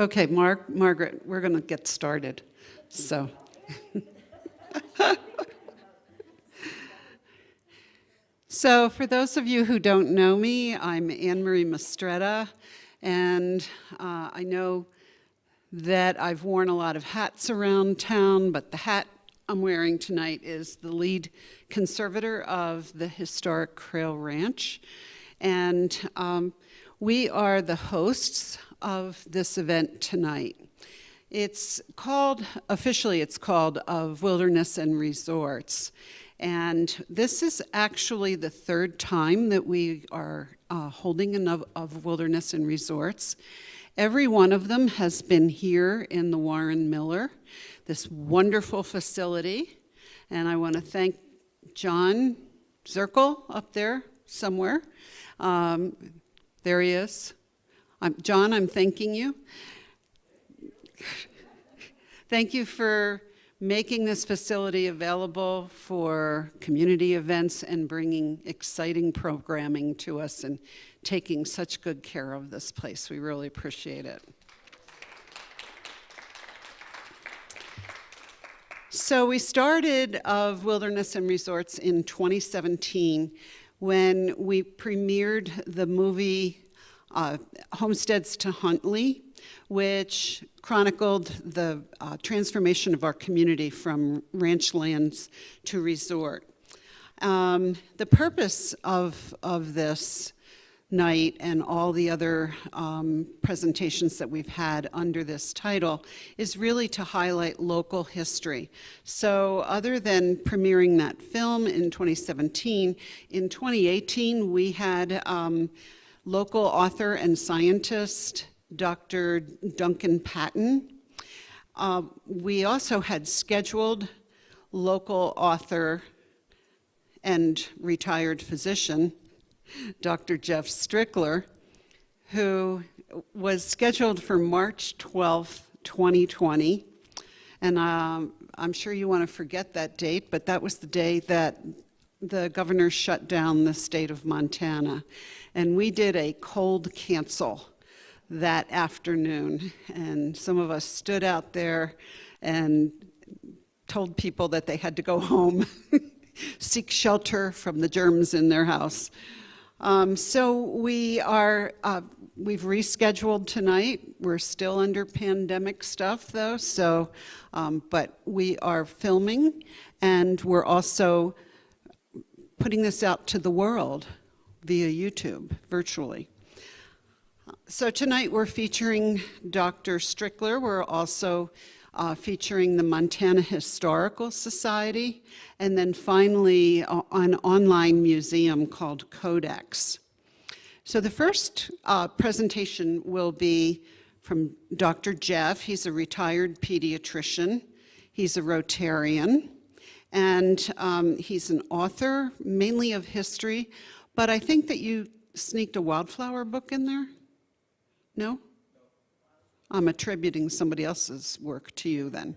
Okay, Margaret, we're going to get started. So for those of you who don't know me, I'm Anne Marie Mastretta, and I know that I've worn a lot of hats around town, but the hat I'm wearing tonight is the lead conservator of the historic Crail Ranch. And we are the hosts of this event tonight. Officially it's called Of Wilderness and Resorts. And this is actually the third time that we are holding an of Wilderness and Resorts. Every one of them has been here in the Warren Miller, this wonderful facility. And I want to thank John Zirkle up there somewhere. There he is. John, I'm thanking you. Thank you for making this facility available for community events and bringing exciting programming to us and taking such good care of this place. We really appreciate it. So we started Of Wilderness and Resorts in 2017 when we premiered the movie Homesteads to Huntley, which chronicled the transformation of our community from ranch lands to resort. The purpose of this night and all the other presentations that we've had under this title is really to highlight local history. So other than premiering that film in 2017, in 2018 we had local author and scientist Dr. Duncan Patton. We also had scheduled local author and retired physician, Dr. Jeff Strickler, who was scheduled for March 12th, 2020. And I'm sure you want to forget that date, but that was the day that the governor shut down the state of Montana. And we did a cold cancel that afternoon. And some of us stood out there and told people that they had to go home, seek shelter from the germs in their house. So we've rescheduled tonight. We're still under pandemic stuff though, so, but we are filming and we're also putting this out to the world via YouTube, virtually. So tonight we're featuring Dr. Strickler. We're also featuring the Montana Historical Society, and then finally an online museum called Codex. So the first presentation will be from Dr. Jeff. He's a retired pediatrician. He's a Rotarian, and he's an author, mainly of history, but I think that you sneaked a wildflower book in there? No? I'm attributing somebody else's work to you then.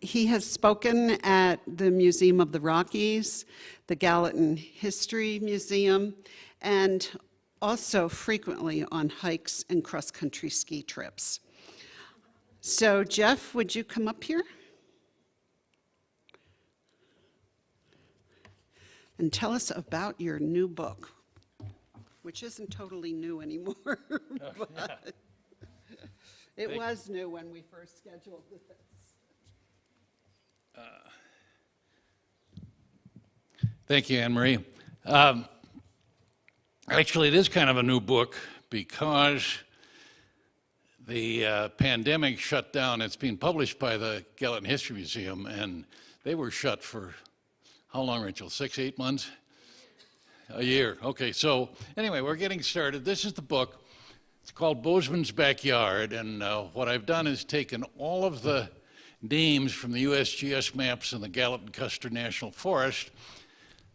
He has spoken at the Museum of the Rockies, the Gallatin History Museum, and also frequently on hikes and cross-country ski trips. So Jeff, would you come up here? And tell us about your new book, which isn't totally new anymore, but it was new when we first scheduled this. Thank you, Anne Marie. Actually, it is kind of a new book because the pandemic shut down. It's being published by the Gallatin History Museum, and they were shut for how long, Rachel? 6, 8 months? A year. Okay, so anyway, we're getting started. This is the book. It's called Bozeman's Backyard, and what I've done is taken all of the names from the USGS maps in the Gallatin-Custer National Forest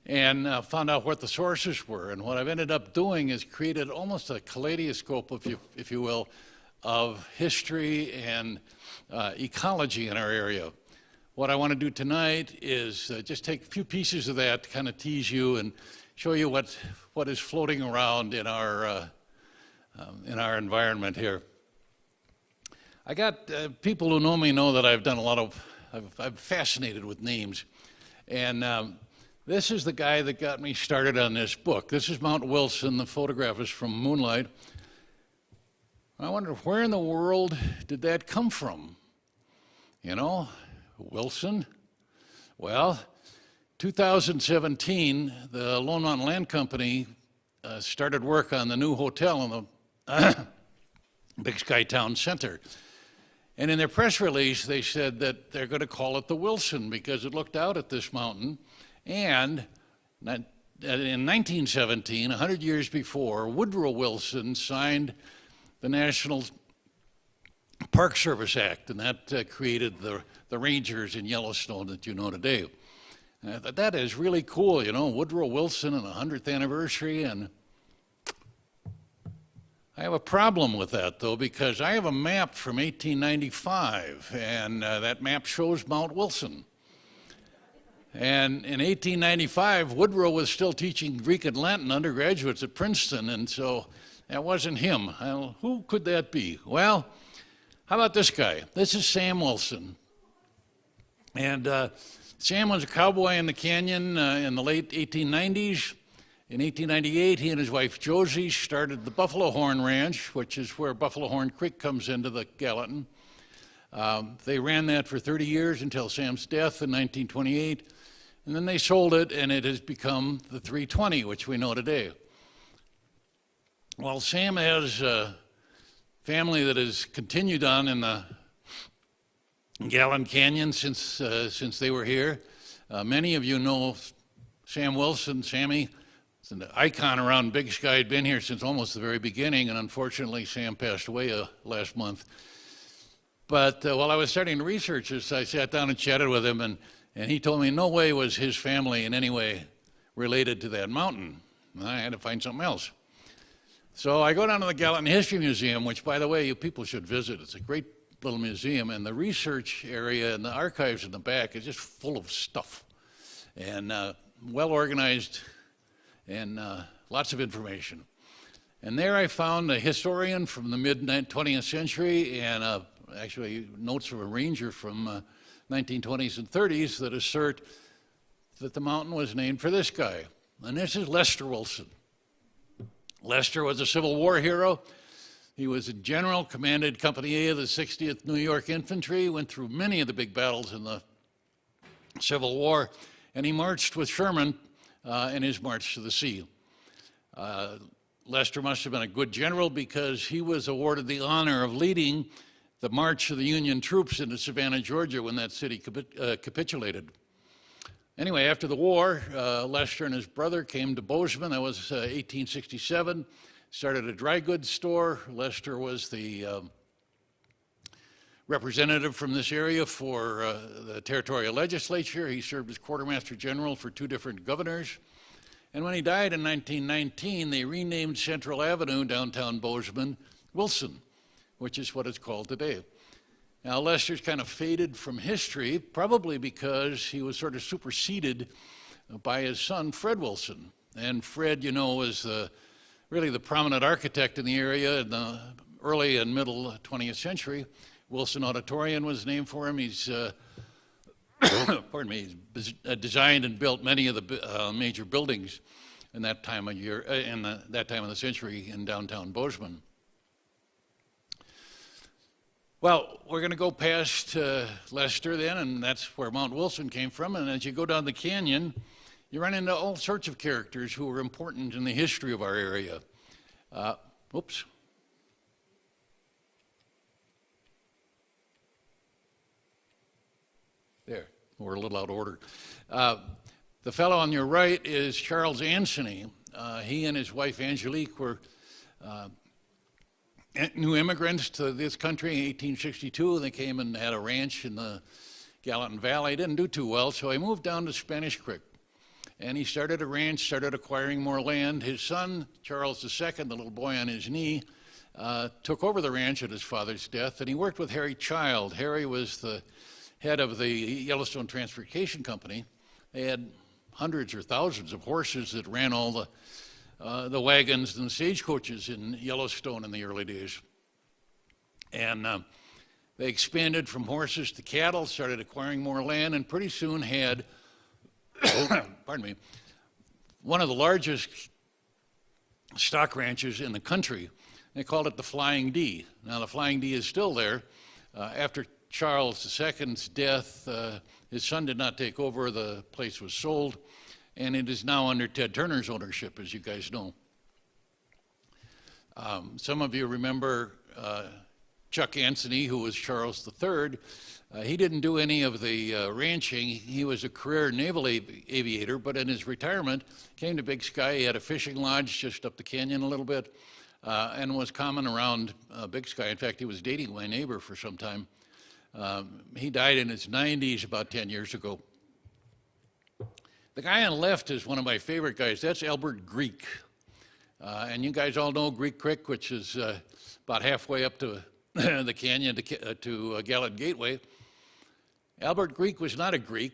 and found out what the sources were. And what I've ended up doing is created almost a kaleidoscope, if you will, of history and ecology in our area. What I want to do tonight is just take a few pieces of that to kind of tease you and show you what is floating around in our environment here. I got people who know me know that I've done a lot of, I'm fascinated with names. And this is the guy that got me started on this book. This is Mount Wilson. The photograph is from Moonlight. I wonder where in the world did that come from? You know, Wilson? Well, 2017, the Lone Mountain Land Company started work on the new hotel in the Big Sky Town Center. And in their press release, they said that they're going to call it the Wilson because it looked out at this mountain. And in 1917, 100 years before, Woodrow Wilson signed the National Park Service Act, and that created the rangers in Yellowstone that you know today. And I thought, that is really cool, you know, Woodrow Wilson and the 100th anniversary. And I have a problem with that, though, because I have a map from 1895, and that map shows Mount Wilson. And in 1895, Woodrow was still teaching Greek and Latin undergraduates at Princeton, and so that wasn't him. Well, who could that be? Well, how about this guy? This is Sam Wilson. And Sam was a cowboy in the canyon in the late 1890s. In 1898, he and his wife Josie started the Buffalo Horn Ranch, which is where Buffalo Horn Creek comes into the Gallatin. They ran that for 30 years until Sam's death in 1928, and then they sold it, and it has become the 320, which we know today. Well, Sam has a family that has continued on in the Gallatin Canyon since they were here. Many of you know Sam Wilson, Sammy. It's an icon around Big Sky. Had been here since almost the very beginning, and unfortunately Sam passed away last month. But while I was starting to research this, I sat down and chatted with him, and he told me no way was his family in any way related to that mountain. And I had to find something else. So I go down to the Gallatin History Museum, which, by the way, you people should visit. It's a great little museum, and the research area and the archives in the back is just full of stuff, and well organized, and lots of information. And there I found a historian from the mid-20th century and actually notes from a ranger from 1920s and 30s that assert that the mountain was named for this guy. And this is Lester Wilson. Lester was a Civil War hero. He was a general, commanded Company A of the 60th New York Infantry, went through many of the big battles in the Civil War, and he marched with Sherman in his march to the sea. Lester must have been a good general because he was awarded the honor of leading the march of the Union troops into Savannah, Georgia, when that city capitulated. Anyway, after the war, Lester and his brother came to Bozeman. That was 1867. Started a dry goods store. Lester was the representative from this area for the territorial legislature. He served as quartermaster general for 2 different governors. And when he died in 1919, they renamed Central Avenue, downtown Bozeman, Wilson, which is what it's called today. Now, Lester's kind of faded from history, probably because he was sort of superseded by his son, Fred Wilson. And Fred, you know, was really the prominent architect in the area in the early and middle 20th century. Wilson Auditorium was named for him. He's, pardon me, he's designed and built many of the major buildings in that time of year, that time of the century in downtown Bozeman. Well, we're going to go past Lester then, and that's where Mount Wilson came from. And as you go down the canyon, you run into all sorts of characters who were important in the history of our area. Oops. There, we're a little out of order. The fellow on your right is Charles Anthony. He and his wife Angelique were new immigrants to this country in 1862. They came and had a ranch in the Gallatin Valley. Didn't do too well, so he moved down to Spanish Creek. And he started a ranch, started acquiring more land. His son, Charles II, the little boy on his knee, took over the ranch at his father's death, and he worked with Harry Child. Harry was the head of the Yellowstone Transportation Company. They had hundreds or thousands of horses that ran all the wagons and the stagecoaches in Yellowstone in the early days. And They expanded from horses to cattle, started acquiring more land, and pretty soon had, pardon me, one of the largest stock ranches in the country. They called it the Flying D. Now, the Flying D is still there. After Charles II's death, his son did not take over. The place was sold, and it is now under Ted Turner's ownership, as you guys know. Some of you remember Chuck Anthony, who was Charles III. He didn't do any of the ranching. He was a career naval aviator, but in his retirement, came to Big Sky. He had a fishing lodge just up the canyon a little bit, and was common around Big Sky. In fact, he was dating my neighbor for some time. He died in his 90s about 10 years ago. The guy on the left is one of my favorite guys. That's Albert Greek. And you guys all know Greek Creek, which is about halfway up to the canyon to Gallant Gateway. Albert Greek was not a Greek.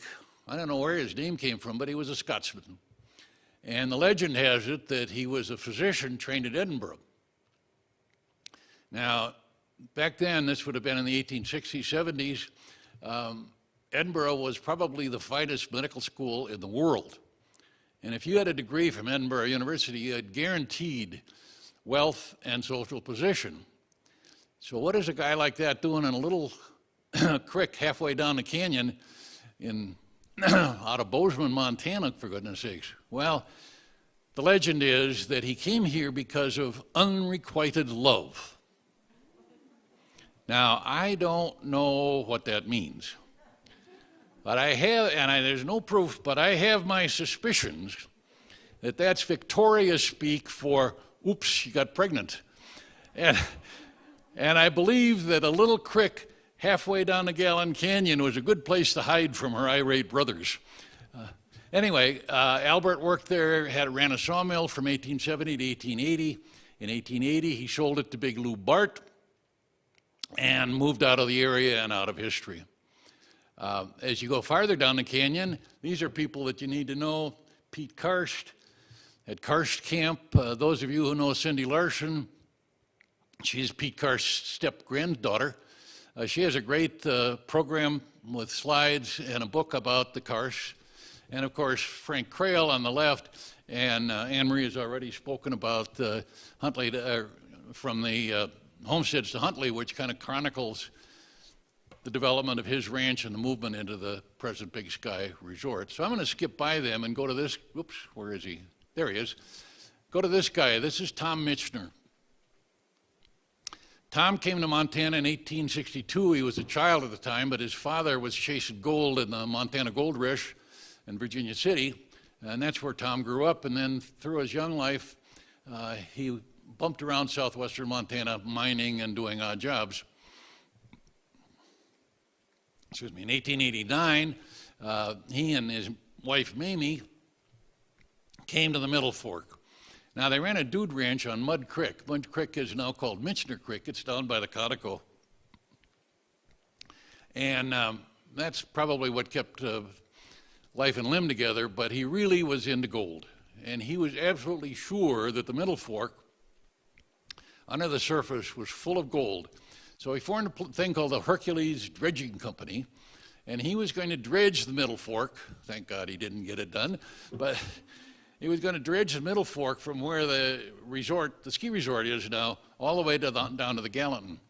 I don't know where his name came from, but he was a Scotsman. And the legend has it that he was a physician trained at Edinburgh. Now, back then, this would have been in the 1860s, 70s, Edinburgh was probably the finest medical school in the world. And if you had a degree from Edinburgh University, you had guaranteed wealth and social position. So what is a guy like that doing in a little creek halfway down the canyon out of Bozeman, Montana, for goodness sakes? Well, the legend is that he came here because of unrequited love. Now, I don't know what that means. But I have, and there's no proof, but I have my suspicions that that's Victoria speak for, oops, she got pregnant. And I believe that a little creek halfway down the Gallant Canyon was a good place to hide from her irate brothers. Anyway, Albert worked there, ran a sawmill from 1870 to 1880. In 1880, he sold it to Big Lou Bart and moved out of the area and out of history. As you go farther down the canyon, these are people that you need to know. Pete Karst at Karst Camp. Those of you who know Cindy Larson, she's Pete Karst's step-granddaughter. She has a great program with slides and a book about the Karsts. And of course, Frank Crail on the left, and Anne Marie has already spoken about Huntley, from the homesteads to Huntley, which kind of chronicles the development of his ranch and the movement into the present Big Sky Resort. So I'm going to skip by them and go to this, whoops, where is he? There he is. Go to this guy. This is Tom Michener. Tom came to Montana in 1862. He was a child at the time, but his father was chasing gold in the Montana Gold Rush in Virginia City, and that's where Tom grew up. And then through his young life, he bumped around southwestern Montana mining and doing odd jobs. Excuse me, in 1889, he and his wife Mamie came to the Middle Fork. Now, they ran a dude ranch on Mud Creek. Mud Creek is now called Michener Creek. It's down by the Conoco. And that's probably what kept life and limb together, but he really was into gold. And he was absolutely sure that the Middle Fork, under the surface, was full of gold. So he formed a thing called the Hercules Dredging Company, and he was going to dredge the Middle Fork. Thank God he didn't get it done, but he was going to dredge the Middle Fork from where the resort, the ski resort is now, all the way to down to the Gallatin.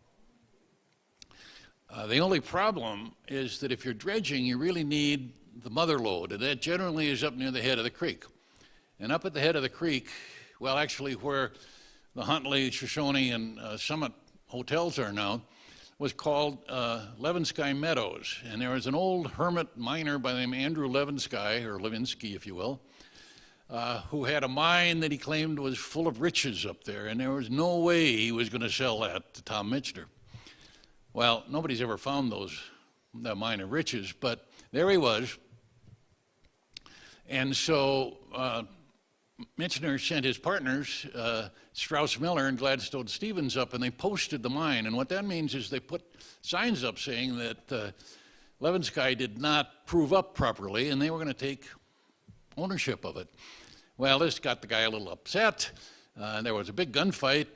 The only problem is that if you're dredging, you really need the mother lode, and that generally is up near the head of the creek. And up at the head of the creek, well, actually where the Huntley, Shoshone, and Summit hotels are now, was called Levinsky Meadows. And there was an old hermit miner by the name of Andrew Levinsky, or Levinsky, if you will, who had a mine that he claimed was full of riches up there, and there was no way he was going to sell that to Tom Michener. Well, nobody's ever found that mine of riches, but there he was. And so Michener sent his partners, Strauss Miller and Gladstone Stevens, up, and they posted the mine. And what that means is they put signs up saying that Levinsky did not prove up properly, and they were going to take ownership of it. Well, this got the guy a little upset. There was a big gunfight.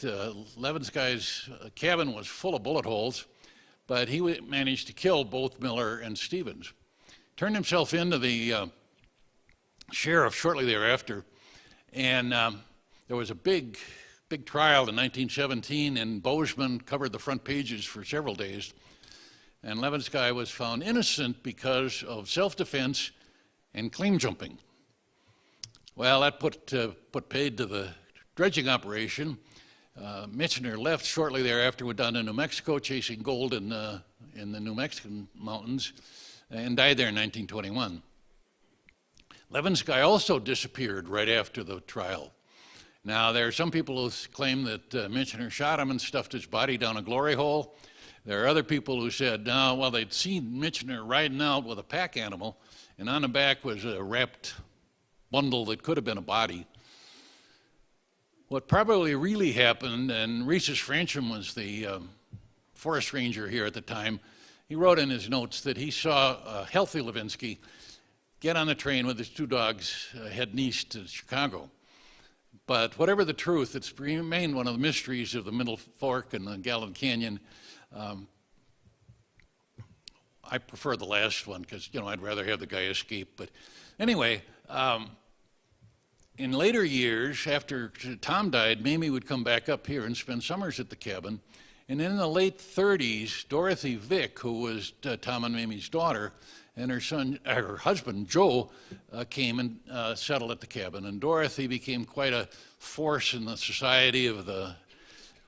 Levinsky's cabin was full of bullet holes. but he managed to kill both Miller and Stevens. Turned himself into the sheriff shortly thereafter, and there was a big trial in 1917, and Bozeman covered the front pages for several days. And Levinski was found innocent because of self-defense and claim jumping. Well, that put paid to the dredging operation. Michener left shortly thereafter, went down to New Mexico chasing gold in the New Mexican mountains, and died there in 1921. Levinski also disappeared right after the trial. Now, there are some people who claim that Michener shot him and stuffed his body down a glory hole. There are other people who said, no, well, they'd seen Michener riding out with a pack animal, and on the back was a wrapped bundle that could have been a body. What probably really happened, and Rhesus Franchum was the forest ranger here at the time, he wrote in his notes that he saw a healthy Levinski get on the train with his two dogs heading east to Chicago. But whatever the truth, it's remained one of the mysteries of the Middle Fork and the Gallatin Canyon. I prefer the last one because, I'd rather have the guy escape. But anyway, in later years, after Tom died, Mamie would come back up here and spend summers at the cabin. And in the late 30s, Dorothy Vick, who was Tom and Mamie's daughter, and her husband, Joe, came and settled at the cabin. And Dorothy became quite a force in the society of the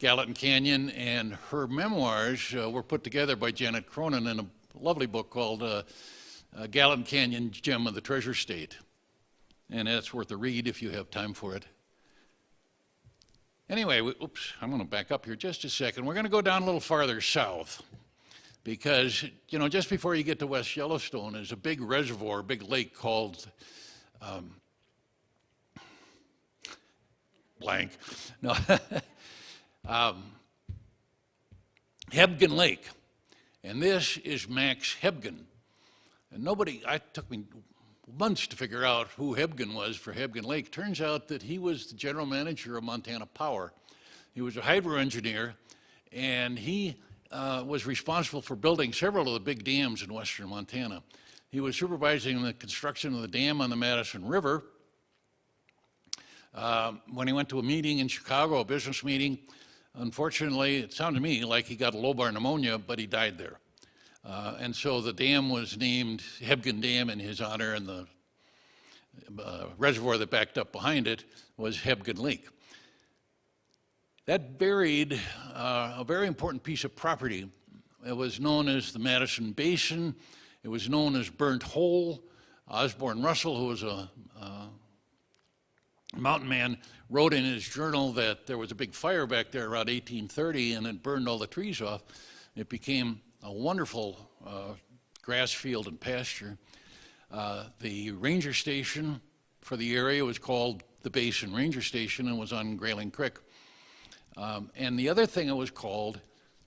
Gallatin Canyon, and her memoirs were put together by Janet Cronin in a lovely book called Gallatin Canyon, Gem of the Treasure State. And that's worth a read if you have time for it. Anyway, I'm going to back up here just a second. We're going to go down a little farther south because, just before you get to West Yellowstone is a big reservoir, a big lake called blank. No, Hebgen Lake. And this is Max Hebgen. And it took me months to figure out who Hebgen was for Hebgen Lake. Turns out that he was the general manager of Montana Power. He was a hydro engineer, and he was responsible for building several of the big dams in western Montana. He was supervising the construction of the dam on the Madison River. When he went to a meeting in Chicago, a business meeting, unfortunately, it sounded to me like he got a lobar pneumonia, but he died there. And so the dam was named Hebgen Dam in his honor, and the reservoir that backed up behind it was Hebgen Lake. That buried a very important piece of property. It was known as the Madison Basin. It was known as Burnt Hole. Osborne Russell, who was a mountain man, wrote in his journal that there was a big fire back there around 1830 and it burned all the trees off. It became a wonderful grass field and pasture. The ranger station for the area was called the Basin Ranger Station and was on Grayling Creek. And the other thing it was called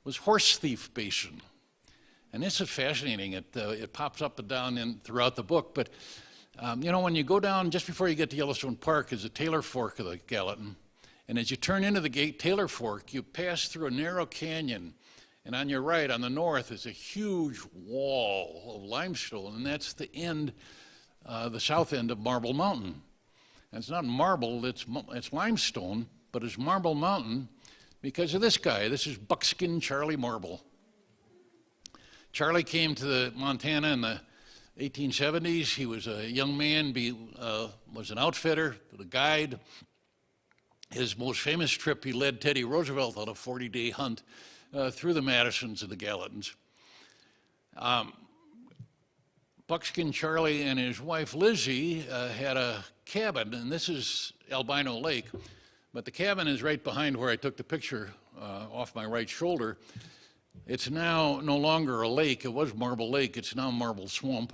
was Horse Thief Basin. And this is fascinating. It pops up and down throughout the book. But, when you go down just before you get to Yellowstone Park is the Taylor Fork of the Gallatin. And as you turn into the gate Taylor Fork, you pass through a narrow canyon. And on your right, on the north, is a huge wall of limestone. And that's the end, the south end of Marble Mountain. And it's not marble, it's limestone, but it's Marble Mountain because of this guy. This is Buckskin Charlie Marble. Charlie came to Montana in the 1870s. He was a young man, was an outfitter, a guide. His most famous trip, he led Teddy Roosevelt on a 40-day hunt through the Madisons and the Gallatins. Buckskin Charlie and his wife Lizzie had a cabin, and this is Albino Lake, but the cabin is right behind where I took the picture off my right shoulder. It's now no longer a lake. It was Marble Lake. It's now Marble Swamp.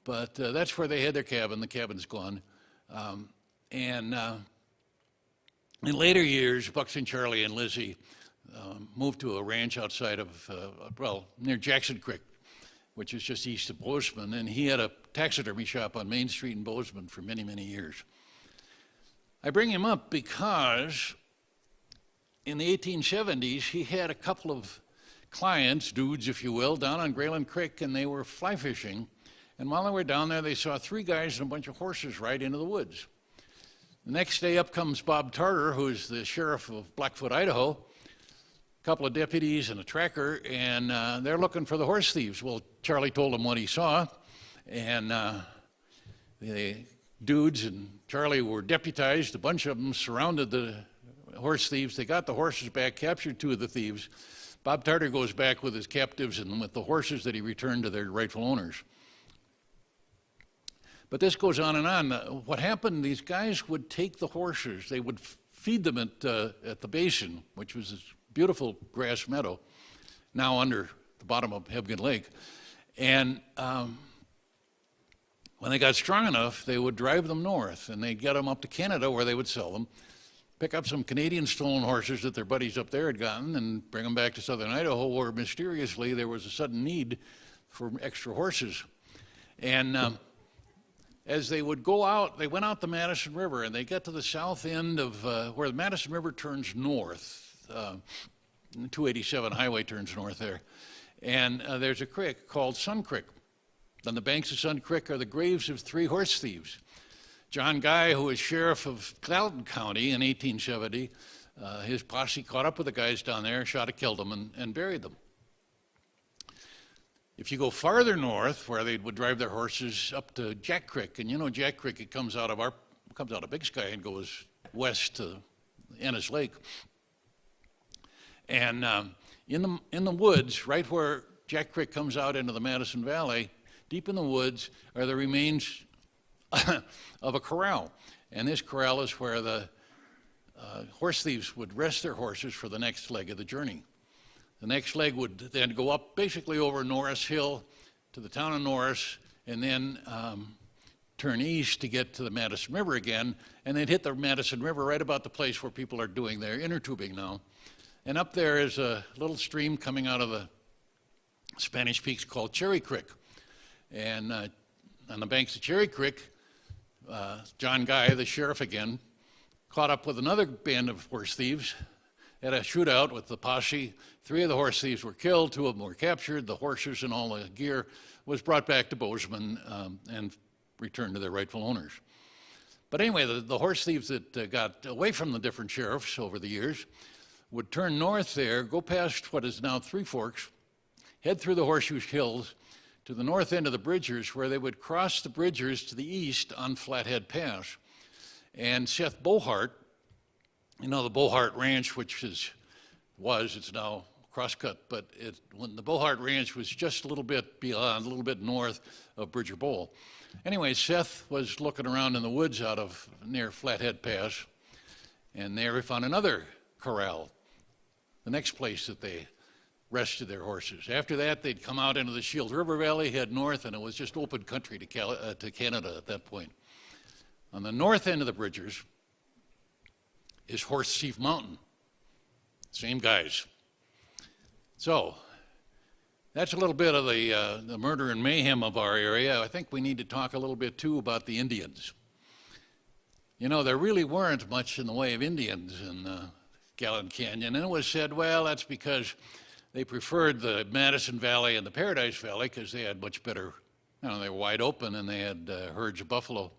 But that's where they had their cabin. The cabin's gone. In later years, Buckskin Charlie and Lizzie moved to a ranch outside of, near Jackson Creek, which is just east of Bozeman. And he had a taxidermy shop on Main Street in Bozeman for many, many years. I bring him up because in the 1870s, he had a couple of clients, dudes if you will, down on Grayland Creek, and they were fly fishing. And while they were down there, they saw 3 guys and a bunch of horses ride into the woods. The next day up comes Bob Tarter, who's the sheriff of Blackfoot, Idaho, a couple of deputies and a tracker, and they're looking for the horse thieves. Well, Charlie told them what he saw, and the dudes and Charlie were deputized. A bunch of them surrounded the horse thieves. They got the horses back, captured 2 of the thieves. Bob Tarter goes back with his captives and with the horses that he returned to their rightful owners. But this goes on and on. What happened, these guys would take the horses, they would feed them at the basin, which was this beautiful grass meadow, now under the bottom of Hebgen Lake. And when they got strong enough, they would drive them north, and they'd get them up to Canada where they would sell them, pick up some Canadian stolen horses that their buddies up there had gotten, and bring them back to southern Idaho, where mysteriously there was a sudden need for extra horses. And as they would go out, they went out the Madison River, and they got to the south end of where the Madison River turns north. 287 highway turns north there. And there's a creek called Sun Creek. On the banks of Sun Creek are the graves of 3 horse thieves. John Guy, who was sheriff of Gallatin County in 1870, his posse caught up with the guys down there, shot and killed them, and buried them. If you go farther north, where they would drive their horses up to Jack Creek, and you know Jack Creek, it comes out of Big Sky and goes west to Ennis Lake. And in the woods, right where Jack Creek comes out into the Madison Valley, deep in the woods are the remains of a corral. And this corral is where the horse thieves would rest their horses for the next leg of the journey. The next leg would then go up basically over Norris Hill to the town of Norris, and then turn east to get to the Madison River again, and they'd hit the Madison River right about the place where people are doing their inner tubing now. And up there is a little stream coming out of the Spanish Peaks called Cherry Creek. And on the banks of Cherry Creek, John Guy, the sheriff again, caught up with another band of horse thieves, had a shootout with the posse. 3 of the horse thieves were killed, 2 of them were captured. The horses and all the gear was brought back to Bozeman and returned to their rightful owners. But anyway, the horse thieves that got away from the different sheriffs over the years would turn north there, go past what is now Three Forks, head through the Horseshoe Hills to the north end of the Bridgers, where they would cross the Bridgers to the east on Flathead Pass. And Seth Bohart, you know, the Bohart Ranch, which it's now Crosscut, but when the Bohart Ranch was just a little bit beyond, a little bit north of Bridger Bowl. Anyway, Seth was looking around in the woods out of near Flathead Pass, and there he found another corral, the next place that they rested their horses. After that, they'd come out into the Shield River Valley, head north, and it was just open country to Canada at that point. On the north end of the Bridgers is Horse Thief Mountain. Same guys. So that's a little bit of the murder and mayhem of our area. I think we need to talk a little bit too about the Indians. You know, there really weren't much in the way of Indians in Gallatin Canyon, and it was said, well, that's because they preferred the Madison Valley and the Paradise Valley because they had much better, you know, they were wide open and they had herds of buffalo.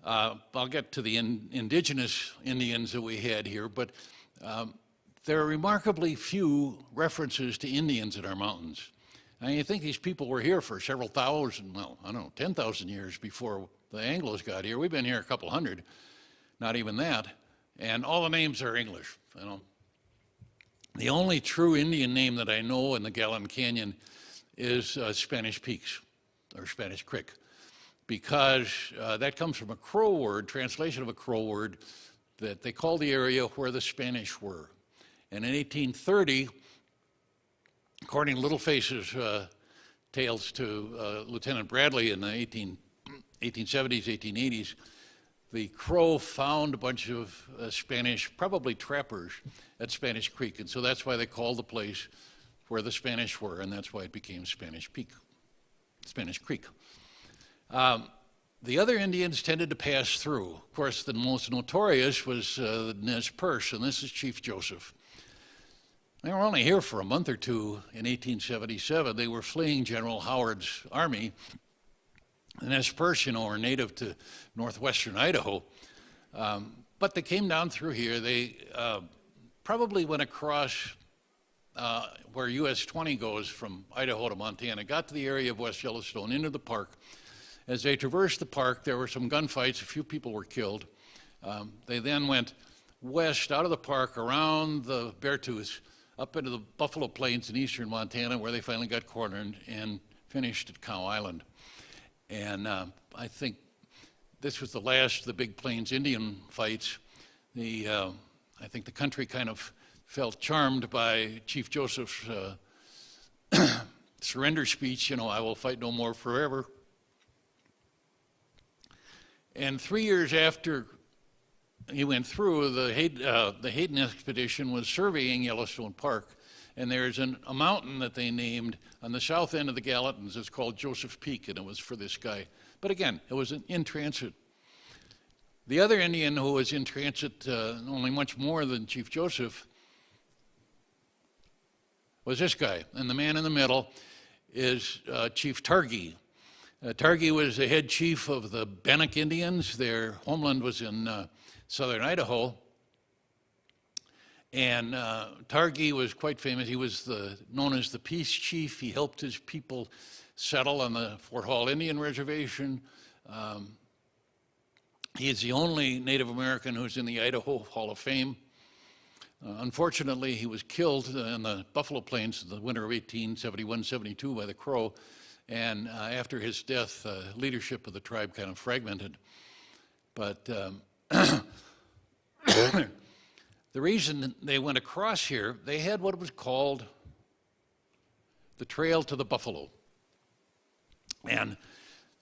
I'll get to the indigenous Indians that we had here, but there are remarkably few references to Indians in our mountains. And you think these people were here for several thousand, well, I don't know, 10,000 years before the Anglos got here. We've been here a couple hundred, not even that. And all the names are English, you know. The only true Indian name that I know in the Gallatin Canyon is Spanish Peaks, or Spanish Creek, because that comes from a Crow word, translation of a Crow word, that they call the area where the Spanish were. And in 1830, according to Littleface's tales to Lieutenant Bradley in the 1870s, 1880s, the Crow found a bunch of Spanish, probably trappers, at Spanish Creek. And so that's why they called the place where the Spanish were, and that's why it became Spanish Creek. The other Indians tended to pass through. Of course, the most notorious was Nez Perce, and this is Chief Joseph. They were only here for a month or two in 1877. They were fleeing General Howard's army. And Nez Perce, were native to northwestern Idaho. But they came down through here. They probably went across where US 20 goes from Idaho to Montana, got to the area of West Yellowstone, into the park. As they traversed the park, there were some gunfights. A few people were killed. They then went west out of the park, around the Beartooth, up into the Buffalo Plains in eastern Montana, where they finally got cornered and finished at Cow Island. And I think this was the last of the Big Plains Indian fights. I think the country kind of felt charmed by Chief Joseph's surrender speech, I will fight no more forever. And 3 years after he went through, the Hayden expedition was surveying Yellowstone Park, and there's a mountain that they named on the south end of the Gallatins. It's called Joseph Peak, and it was for this guy. But again, it was in transit. The other Indian who was in transit, only much more than Chief Joseph, was this guy. And the man in the middle is Chief Targhee. Targhee was the head chief of the Bannock Indians. Their homeland was in southern Idaho. And Targhee was quite famous. He was known as the peace chief. He helped his people settle on the Fort Hall Indian Reservation. He is the only Native American who's in the Idaho Hall of Fame. Unfortunately, he was killed in the Buffalo Plains in the winter of 1871-72 by the Crow. And after his death, leadership of the tribe kind of fragmented. But the reason they went across here, they had what was called the Trail to the Buffalo. And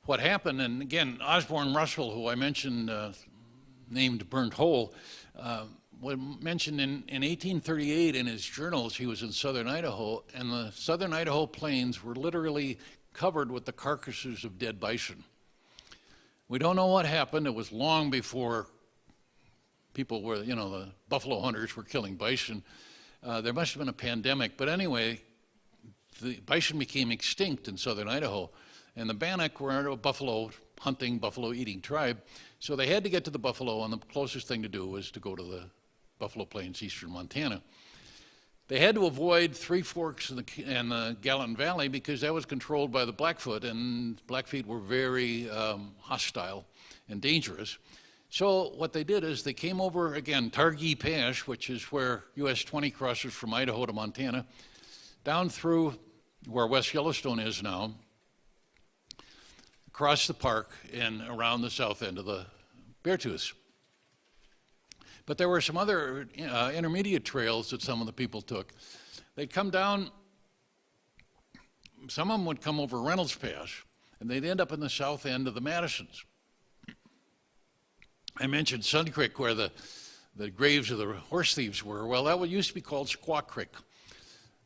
what happened, and again, Osborne Russell, who I mentioned, named Burnt Hole, mentioned in 1838 in his journals, he was in southern Idaho, and the southern Idaho plains were literally covered with the carcasses of dead bison. We don't know what happened. It was long before people were, the buffalo hunters were killing bison. There must have been a pandemic. But anyway, the bison became extinct in southern Idaho. And the Bannock were a buffalo hunting, buffalo eating tribe. So they had to get to the buffalo, and the closest thing to do was to go to the Buffalo Plains, eastern Montana. They had to avoid Three Forks and the Gallatin Valley because that was controlled by the Blackfoot, and Blackfeet were very hostile and dangerous. So what they did is they came over, again, Targhee Pass, which is where US 20 crosses from Idaho to Montana, down through where West Yellowstone is now, across the park and around the south end of the Beartooth. But there were some other intermediate trails that some of the people took. They'd come down, some of them would come over Reynolds Pass, and they'd end up in the south end of the Madisons. I mentioned Sun Creek, where the graves of the horse thieves were. Well, that used to be called Squaw Creek.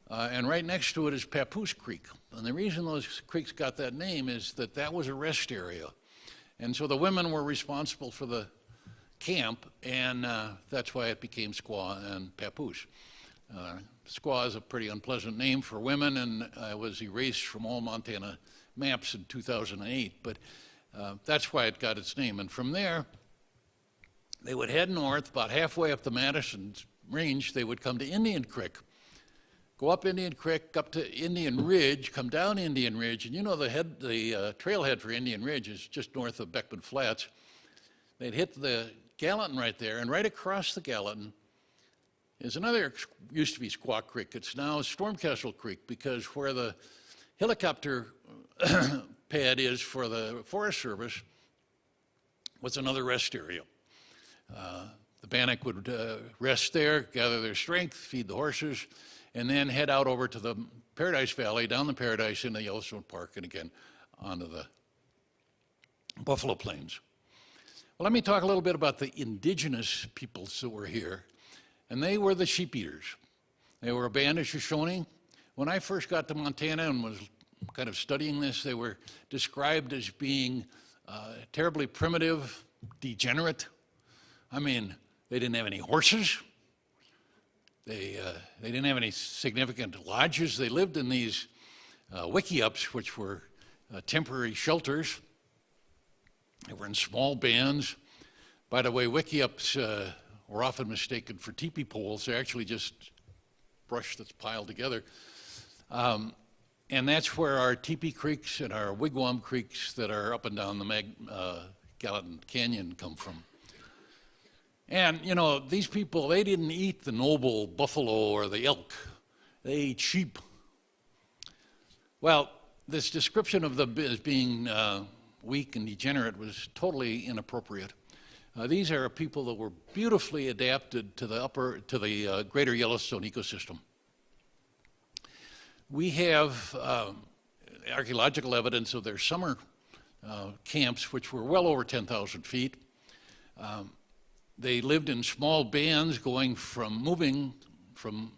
And right next to it is Papoose Creek. And the reason those creeks got that name is that that was a rest area. And so the women were responsible for the camp, and that's why it became Squaw and Papoose. Squaw is a pretty unpleasant name for women, and it was erased from all Montana maps in 2008, but that's why it got its name. And from there, they would head north, about halfway up the Madison Range, they would come to Indian Creek. Go up Indian Creek, up to Indian Ridge, come down Indian Ridge, and the trailhead for Indian Ridge is just north of Beckman Flats. They'd hit the Gallatin right there, and right across the Gallatin is another, used to be Squaw Creek. It's now Stormcastle Creek, because where the helicopter pad is for the Forest Service was another rest area. The Bannock would rest there, gather their strength, feed the horses, and then head out over to the Paradise Valley, down the Paradise into Yellowstone Park, and again onto the Buffalo Plains. Well, let me talk a little bit about the indigenous peoples that were here, and they were the sheep eaters. They were a band of Shoshone. When I first got to Montana and was kind of studying this, they were described as being terribly primitive, degenerate. I mean, they didn't have any horses. They didn't have any significant lodges. They lived in these wickiups, which were temporary shelters. They were in small bands. By the way, wickiups were often mistaken for teepee poles. They're actually just brush that's piled together. And that's where our teepee creeks and our wigwam creeks that are up and down the Gallatin Canyon come from. And, you know, these people, they didn't eat the noble buffalo or the elk. They ate sheep. Well, this description of them as being weak and degenerate was totally inappropriate. These are people that were beautifully adapted to the greater Yellowstone ecosystem. We have archaeological evidence of their summer camps, which were well over 10,000 feet. They lived in small bands moving from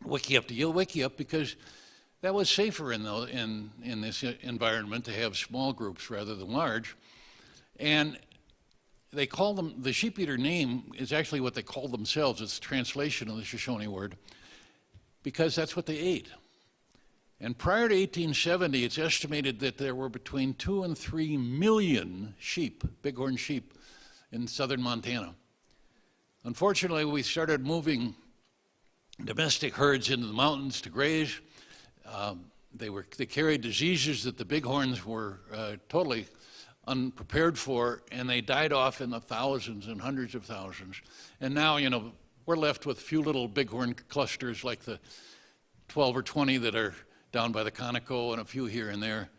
wickiup to wickiup because that was safer in this environment to have small groups rather than large. And they call them, the sheep eater name is actually what they called themselves. It's a translation of the Shoshone word because that's what they ate. And prior to 1870, it's estimated that there were between 2 and 3 million sheep, bighorn sheep, in southern Montana. Unfortunately, we started moving domestic herds into the mountains to graze. They carried diseases that the bighorns were totally unprepared for, and they died off in the thousands and hundreds of thousands. And now, you know, we're left with a few little bighorn clusters like the 12 or 20 that are down by the Conoco and a few here and there.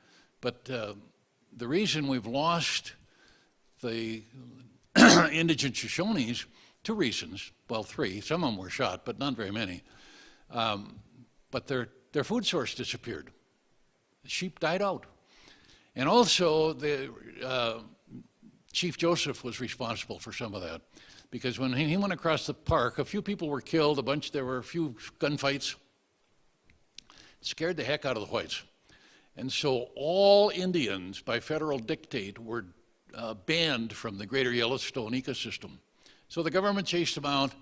But the reason we've lost the indigent Shoshones, 2 reasons, well, 3, some of them were shot, but not very many. But their food source disappeared. The sheep died out. And also, Chief Joseph was responsible for some of that. Because when he went across the park, a few people were killed, there were a few gunfights. It scared the heck out of the whites. And so all Indians, by federal dictate, were banned from the greater Yellowstone ecosystem. So the government chased them out.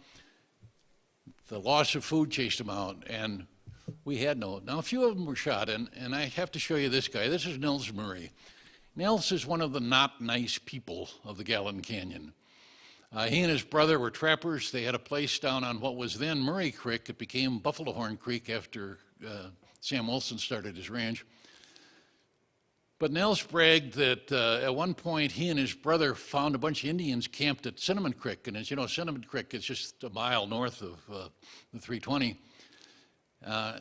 The loss of food chased them out. And we had no. Now, a few of them were shot, and I have to show you this guy. This is Nels Murray. Nels is one of the not nice people of the Gallatin Canyon. He and his brother were trappers. They had a place down on what was then Murray Creek. It became Buffalo Horn Creek after Sam Wilson started his ranch. But Nels bragged that at one point he and his brother found a bunch of Indians camped at Cinnamon Creek. And as you know, Cinnamon Creek is just a mile north of the 320.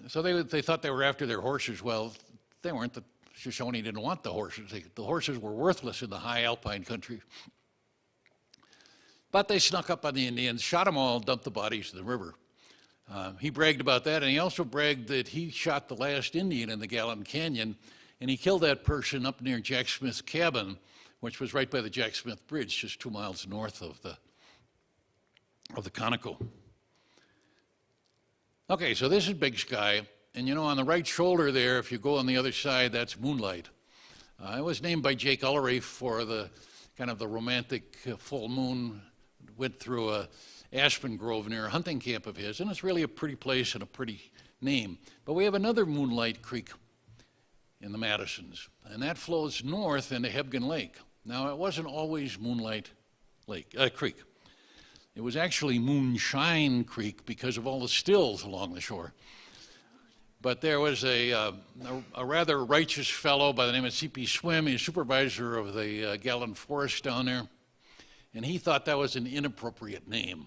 So they thought they were after their horses. Well, they weren't. The Shoshone didn't want the horses. The horses were worthless in the high alpine country. But they snuck up on the Indians, shot them all, dumped the bodies in the river. He bragged about that, and he also bragged that he shot the last Indian in the Gallatin Canyon, and he killed that person up near Jack Smith's cabin, which was right by the Jack Smith Bridge, just 2 miles north of the Conoco. Okay, so this is Big Sky, and you know, on the right shoulder there, if you go on the other side, that's Moonlight. It was named by Jake Ullery for the kind of the romantic full moon went through a aspen grove near a hunting camp of his, and it's really a pretty place and a pretty name. But we have another Moonlight Creek in the Madisons, and that flows north into Hebgen Lake. Now, it wasn't always Moonlight Creek. It was actually Moonshine Creek because of all the stills along the shore. But there was a rather righteous fellow by the name of C.P. Swim. He's supervisor of the Gallatin Forest down there, and he thought that was an inappropriate name.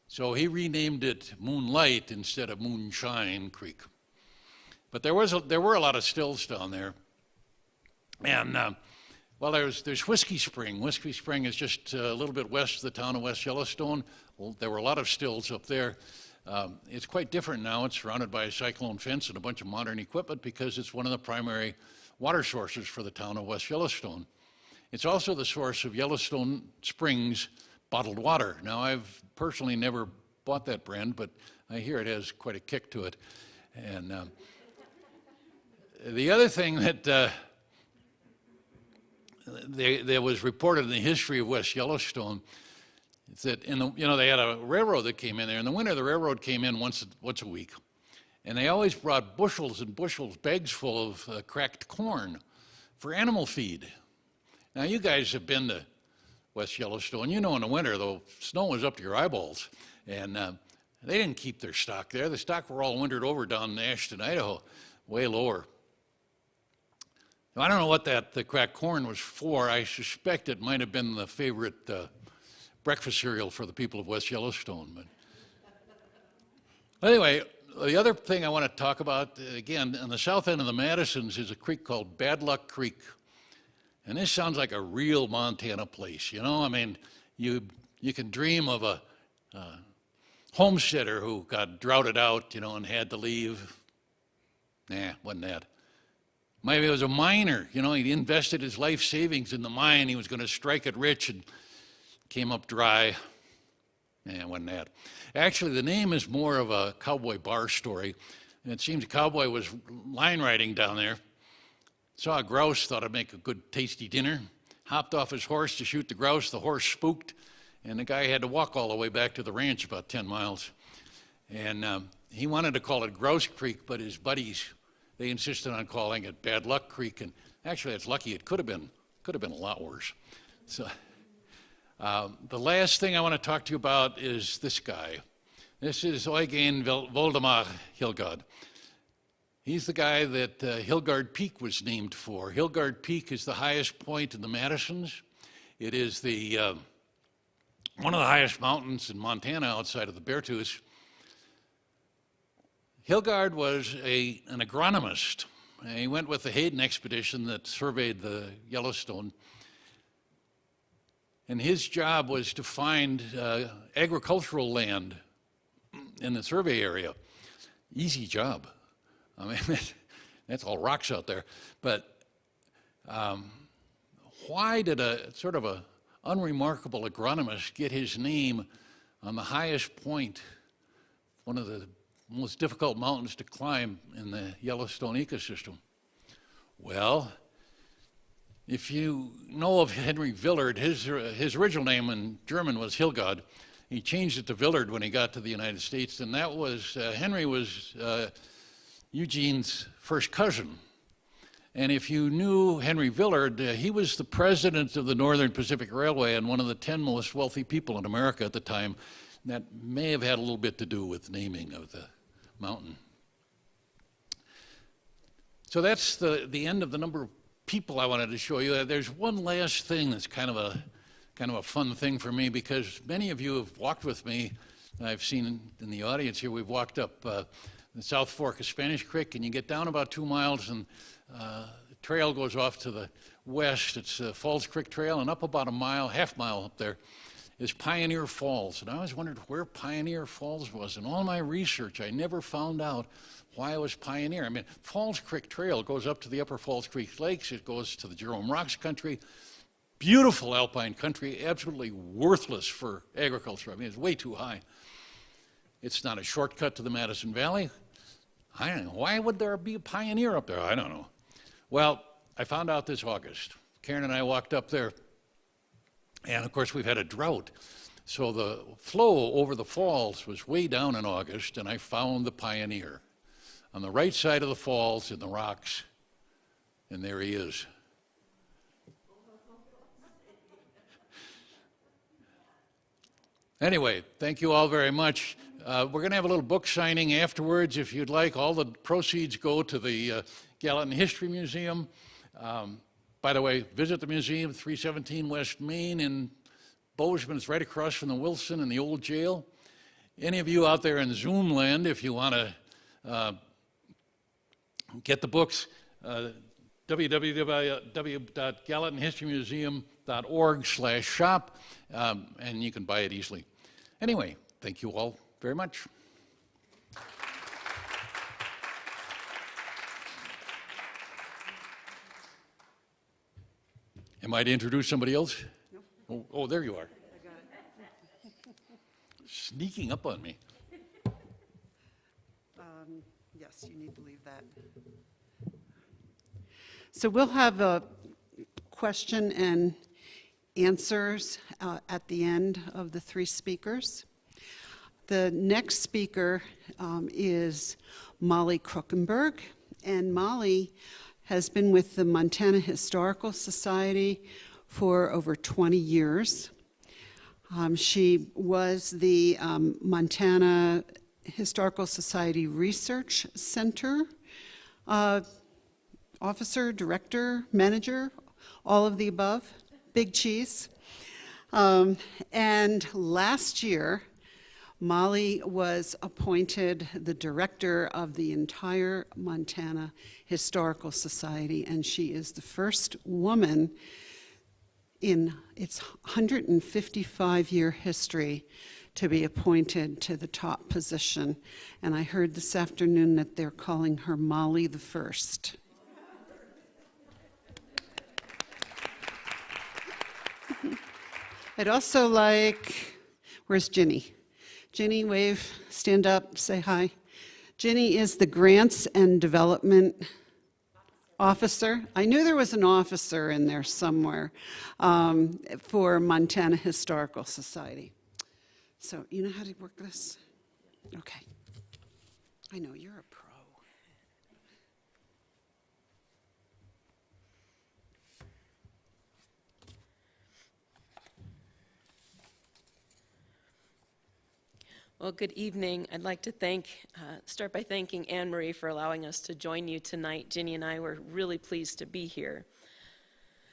So he renamed it Moonlight instead of Moonshine Creek. But there were a lot of stills down there. And well, there's Whiskey Spring. Whiskey Spring is just a little bit west of the town of West Yellowstone. Well, there were a lot of stills up there. It's quite different now. It's surrounded by a cyclone fence and a bunch of modern equipment because it's one of the primary water sources for the town of West Yellowstone. It's also the source of Yellowstone Springs bottled water. Now, I've personally never bought that brand, but I hear it has quite a kick to it. And the other thing that there was reported in the history of West Yellowstone, It's that they had a railroad that came in there. In the winter, the railroad came in once a week, and they always brought bushels and bushels, bags full of cracked corn for animal feed. Now, you guys have been to West Yellowstone. You know in the winter, the snow was up to your eyeballs, and they didn't keep their stock there. The stock were all wintered over down in Ashton, Idaho, way lower. Now, I don't know what the cracked corn was for. I suspect it might have been the favorite breakfast cereal for the people of West Yellowstone. But anyway, the other thing I want to talk about, again, on the south end of the Madisons is a creek called Bad Luck Creek. And this sounds like a real Montana place, you know? I mean, you can dream of a homesteader who got droughted out, you know, and had to leave. Nah, wasn't that. Maybe it was a miner, you know, he invested his life savings in the mine. He was going to strike it rich and came up dry. Nah, wasn't that. Actually, the name is more of a cowboy bar story. And it seems a cowboy was line riding down there, saw a grouse, thought it'd make a good tasty dinner, hopped off his horse to shoot the grouse. The horse spooked, and the guy had to walk all the way back to the ranch, about 10 miles. And he wanted to call it Grouse Creek, but his buddies, they insisted on calling it Bad Luck Creek. And actually, it's lucky. It could have been a lot worse. So the last thing I want to talk to you about is this guy. This is Eugen Voldemar Hilgard. He's the guy that Hilgard Peak was named for. Hilgard Peak is the highest point in the Madisons. It is one of the highest mountains in Montana outside of the Beartooth. Hilgard was an agronomist. He went with the Hayden expedition that surveyed the Yellowstone. And his job was to find agricultural land in the survey area. Easy job. I mean, that's all rocks out there. But why did a sort of a unremarkable agronomist get his name on the highest point, one of the most difficult mountains to climb in the Yellowstone ecosystem? Well, if you know of Henry Villard, his original name in German was Hilgard. He changed it to Villard when he got to the United States, and that was, Henry was Eugene's first cousin. And if you knew Henry Villard, he was the president of the Northern Pacific Railway and one of the 10 most wealthy people in America at the time. That may have had a little bit to do with naming of the mountain. So that's the end of the number of people I wanted to show you. There's one last thing that's kind of a fun thing for me, because many of you have walked with me. I've seen in the audience here, we've walked up the South Fork of Spanish Creek, and you get down about 2 miles, and the trail goes off to the west. It's Falls Creek Trail, and up about a mile, half mile up there, is Pioneer Falls. And I always wondered where Pioneer Falls was. In all my research, I never found out why it was Pioneer. I mean, Falls Creek Trail goes up to the Upper Falls Creek Lakes. It goes to the Jerome Rocks country. Beautiful alpine country, absolutely worthless for agriculture. I mean, it's way too high. It's not a shortcut to the Madison Valley. I don't know. Why would there be a Pioneer up there? I don't know. Well, I found out this August. Karen and I walked up there, and of course we've had a drought. So the flow over the falls was way down in August, and I found the Pioneer on the right side of the falls in the rocks, and there he is. Anyway, thank you all very much. We're going to have a little book signing afterwards if you'd like. All the proceeds go to the Gallatin History Museum. By the way, visit the museum, 317 West Main in Bozeman. It's right across from the Wilson and the old jail. Any of you out there in Zoom land, if you want to get the books, www.gallatinhistorymuseum.org/shop, and you can buy it easily. Anyway, thank you all very much. Am I to introduce somebody else? No. Oh, there you are. I got it. Sneaking up on me. Yes, you need to leave that. So we'll have a question and answers at the end of the three speakers. The next speaker is Molly Kruckenberg, and Molly has been with the Montana Historical Society for over 20 years. She was the Montana Historical Society Research Center officer, director, manager, all of the above, big cheese. And last year, Molly was appointed the director of the entire Montana Historical Society, and she is the first woman in its 155-year history to be appointed to the top position. And I heard this afternoon that they're calling her Molly the First. I'd also like, where's Ginny? Ginny, wave, stand up, say hi. Ginny is the Grants and Development Officer. I knew there was an officer in there somewhere for Montana Historical Society. So you know how to work this? Okay. I know, you're a pro. Well, good evening. I'd like to start by thanking Anne Marie for allowing us to join you tonight. Ginny and I were really pleased to be here.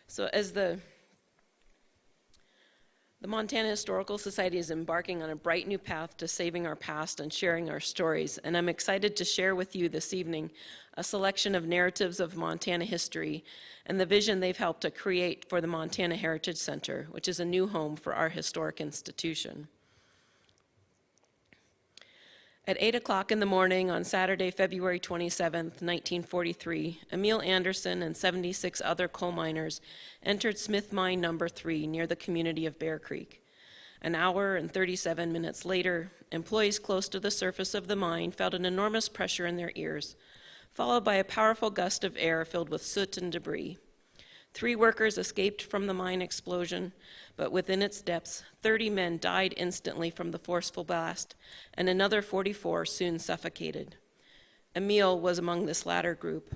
So as the Montana Historical Society is embarking on a bright new path to saving our past and sharing our stories, and I'm excited to share with you this evening a selection of narratives of Montana history and the vision they've helped to create for the Montana Heritage Center, which is a new home for our historic institution. At 8 o'clock in the morning on Saturday, February 27th, 1943, Emil Anderson and 76 other coal miners entered Smith Mine No. 3 near the community of Bear Creek. An hour and 37 minutes later, employees close to the surface of the mine felt an enormous pressure in their ears, followed by a powerful gust of air filled with soot and debris. 3 workers escaped from the mine explosion, but within its depths, 30 men died instantly from the forceful blast, and another 44 soon suffocated. Emil was among this latter group.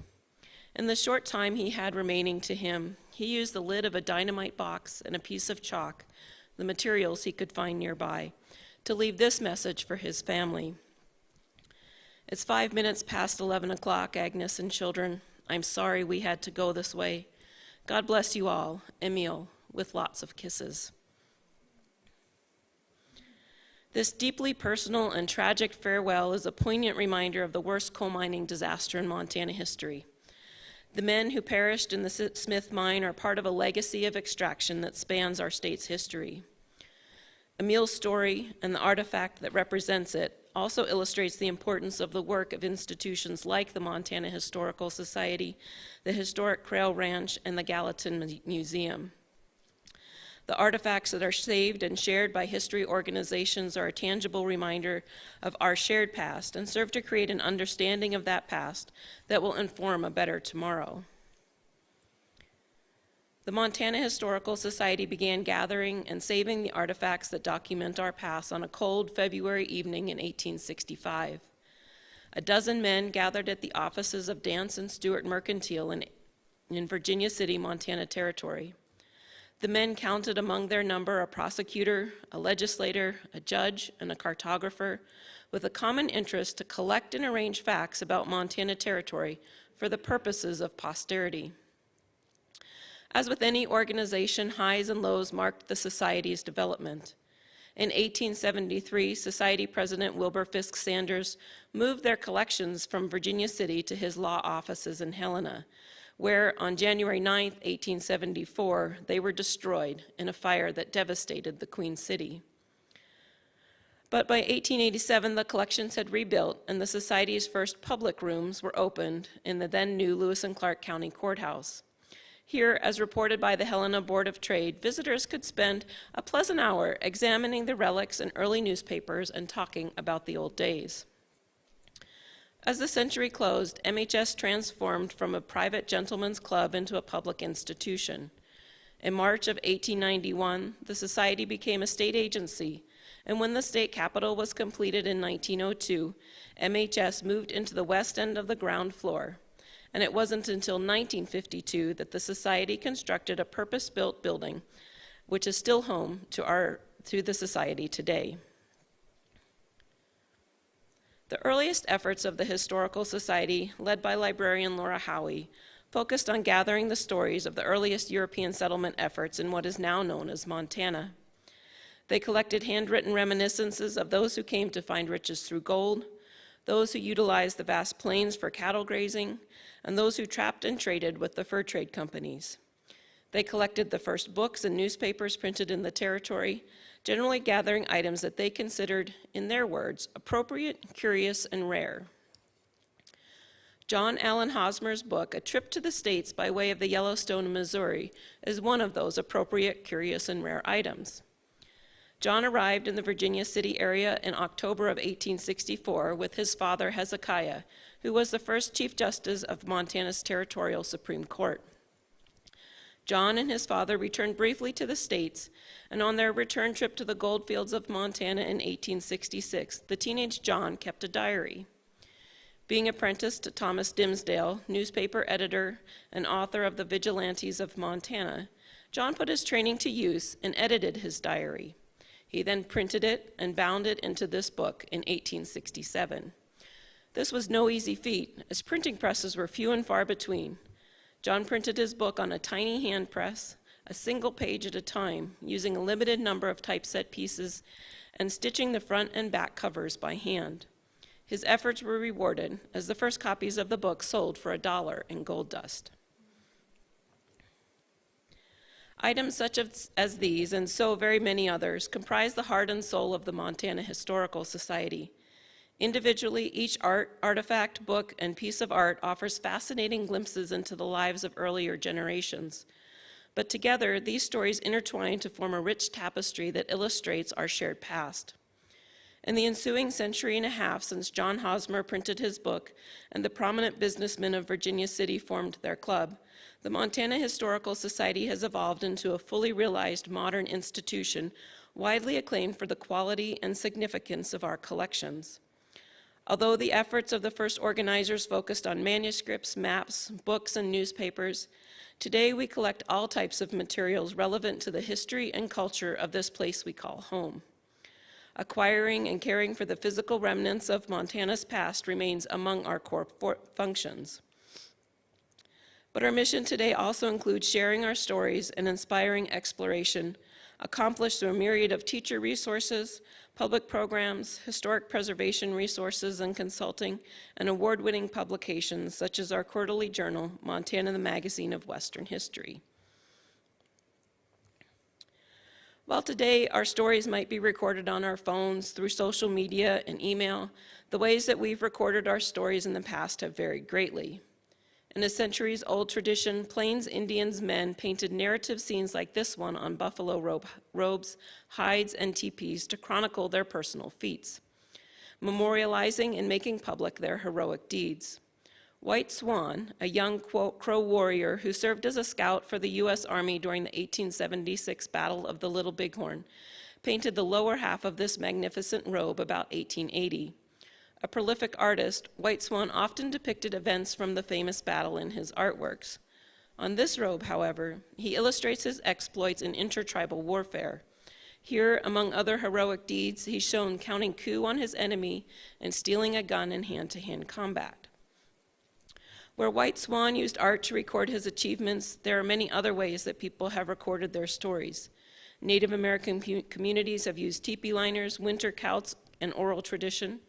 In the short time he had remaining to him, he used the lid of a dynamite box and a piece of chalk, the materials he could find nearby, to leave this message for his family. It's 5 minutes past 11 o'clock, Agnes and children. I'm sorry we had to go this way. God bless you all, Emil, with lots of kisses. This deeply personal and tragic farewell is a poignant reminder of the worst coal mining disaster in Montana history. The men who perished in the Smith Mine are part of a legacy of extraction that spans our state's history. Emil's story and the artifact that represents it also illustrates the importance of the work of institutions like the Montana Historical Society, the Historic Quail Ranch, and the Gallatin Museum. The artifacts that are saved and shared by history organizations are a tangible reminder of our shared past and serve to create an understanding of that past that will inform a better tomorrow. The Montana Historical Society began gathering and saving the artifacts that document our past on a cold February evening in 1865. A dozen men gathered at the offices of Dance and Stewart Mercantile in Virginia City, Montana Territory. The men counted among their number a prosecutor, a legislator, a judge, and a cartographer, with a common interest to collect and arrange facts about Montana Territory for the purposes of posterity. As with any organization, highs and lows marked the Society's development. In 1873, Society President Wilbur Fisk Sanders moved their collections from Virginia City to his law offices in Helena, where on January 9, 1874, they were destroyed in a fire that devastated the Queen City. But by 1887, the collections had rebuilt, and the Society's first public rooms were opened in the then new Lewis and Clark County Courthouse. Here, as reported by the Helena Board of Trade, visitors could spend a pleasant hour examining the relics and early newspapers and talking about the old days. As the century closed, MHS transformed from a private gentleman's club into a public institution. In March of 1891, the society became a state agency, and when the state capitol was completed in 1902, MHS moved into the west end of the ground floor. And it wasn't until 1952 that the society constructed a purpose-built building, which is still home to the society today. The earliest efforts of the Historical Society, led by librarian Laura Howey, focused on gathering the stories of the earliest European settlement efforts in what is now known as Montana. They collected handwritten reminiscences of those who came to find riches through gold, those who utilized the vast plains for cattle grazing, and those who trapped and traded with the fur trade companies. They collected the first books and newspapers printed in the territory, generally gathering items that they considered, in their words, appropriate, curious, and rare. John Allen Hosmer's book, A Trip to the States by Way of the Yellowstone, Missouri, is one of those appropriate, curious, and rare items. John arrived in the Virginia City area in October of 1864 with his father Hezekiah, who was the first Chief Justice of Montana's Territorial Supreme Court. John and his father returned briefly to the States, and on their return trip to the gold fields of Montana in 1866, the teenage John kept a diary. Being apprenticed to Thomas Dimsdale, newspaper editor and author of The Vigilantes of Montana, John put his training to use and edited his diary. He then printed it and bound it into this book in 1867. This was no easy feat, as printing presses were few and far between. John printed his book on a tiny hand press, a single page at a time, using a limited number of typeset pieces and stitching the front and back covers by hand. His efforts were rewarded, as the first copies of the book sold for $1 in gold dust. Items such as these, and so very many others, comprise the heart and soul of the Montana Historical Society. Individually, each artifact, book, and piece of art offers fascinating glimpses into the lives of earlier generations. But together, these stories intertwine to form a rich tapestry that illustrates our shared past. In the ensuing century and a half since John Hosmer printed his book and the prominent businessmen of Virginia City formed their club, the Montana Historical Society has evolved into a fully realized modern institution, widely acclaimed for the quality and significance of our collections. Although the efforts of the first organizers focused on manuscripts, maps, books, and newspapers, today we collect all types of materials relevant to the history and culture of this place we call home. Acquiring and caring for the physical remnants of Montana's past remains among our core functions. But our mission today also includes sharing our stories and inspiring exploration, accomplished through a myriad of teacher resources, public programs, historic preservation resources and consulting, and award-winning publications such as our quarterly journal, Montana, the Magazine of Western History. While today our stories might be recorded on our phones, through social media and email, the ways that we've recorded our stories in the past have varied greatly. In a centuries-old tradition, Plains Indians men painted narrative scenes like this one on buffalo robes, hides, and teepees to chronicle their personal feats, memorializing and making public their heroic deeds. White Swan, a young Crow warrior who served as a scout for the U.S. Army during the 1876 Battle of the Little Bighorn, painted the lower half of this magnificent robe about 1880. A prolific artist, White Swan often depicted events from the famous battle in his artworks. On this robe, however, he illustrates his exploits in intertribal warfare. Here, among other heroic deeds, he's shown counting coup on his enemy and stealing a gun in hand-to-hand combat. Where White Swan used art to record his achievements, there are many other ways that people have recorded their stories. Native American communities have used teepee liners, winter couts, and oral tradition.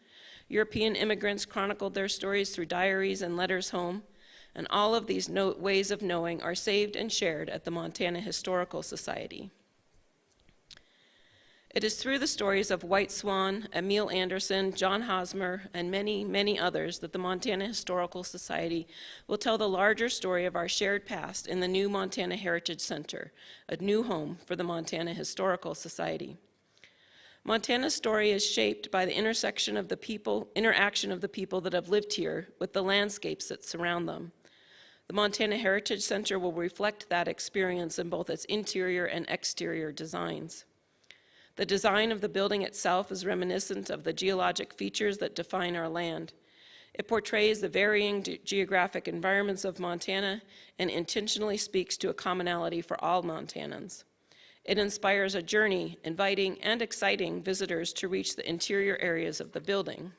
European immigrants chronicled their stories through diaries and letters home, and all of these ways of knowing are saved and shared at the Montana Historical Society. It is through the stories of White Swan, Emil Anderson, John Hosmer, and many, many others that the Montana Historical Society will tell the larger story of our shared past in the new Montana Heritage Center, a new home for the Montana Historical Society. Montana's story is shaped by the interaction of the people that have lived here with the landscapes that surround them. The Montana Heritage Center will reflect that experience in both its interior and exterior designs. The design of the building itself is reminiscent of the geologic features that define our land. It portrays the varying geographic environments of Montana and intentionally speaks to a commonality for all Montanans. It inspires a journey, inviting and exciting visitors to reach the interior areas of the building.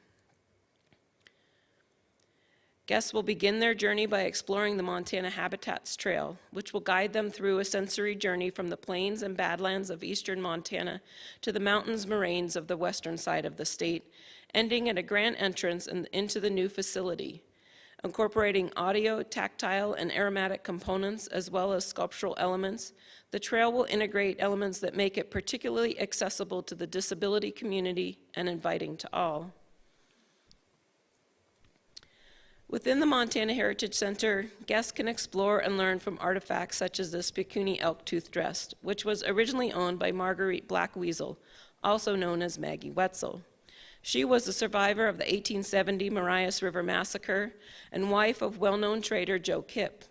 Guests will begin their journey by exploring the Montana Habitats Trail, which will guide them through a sensory journey from the plains and badlands of eastern Montana to the mountains moraines of the western side of the state, ending at a grand entrance into the new facility. Incorporating audio, tactile, and aromatic components, as well as sculptural elements, the trail will integrate elements that make it particularly accessible to the disability community and inviting to all. Within the Montana Heritage Center, guests can explore and learn from artifacts such as the Spikuni elk-tooth dress, which was originally owned by Marguerite Black Weasel, also known as Maggie Wetzel. She was a survivor of the 1870 Marias River Massacre and wife of well-known trader Joe Kipp.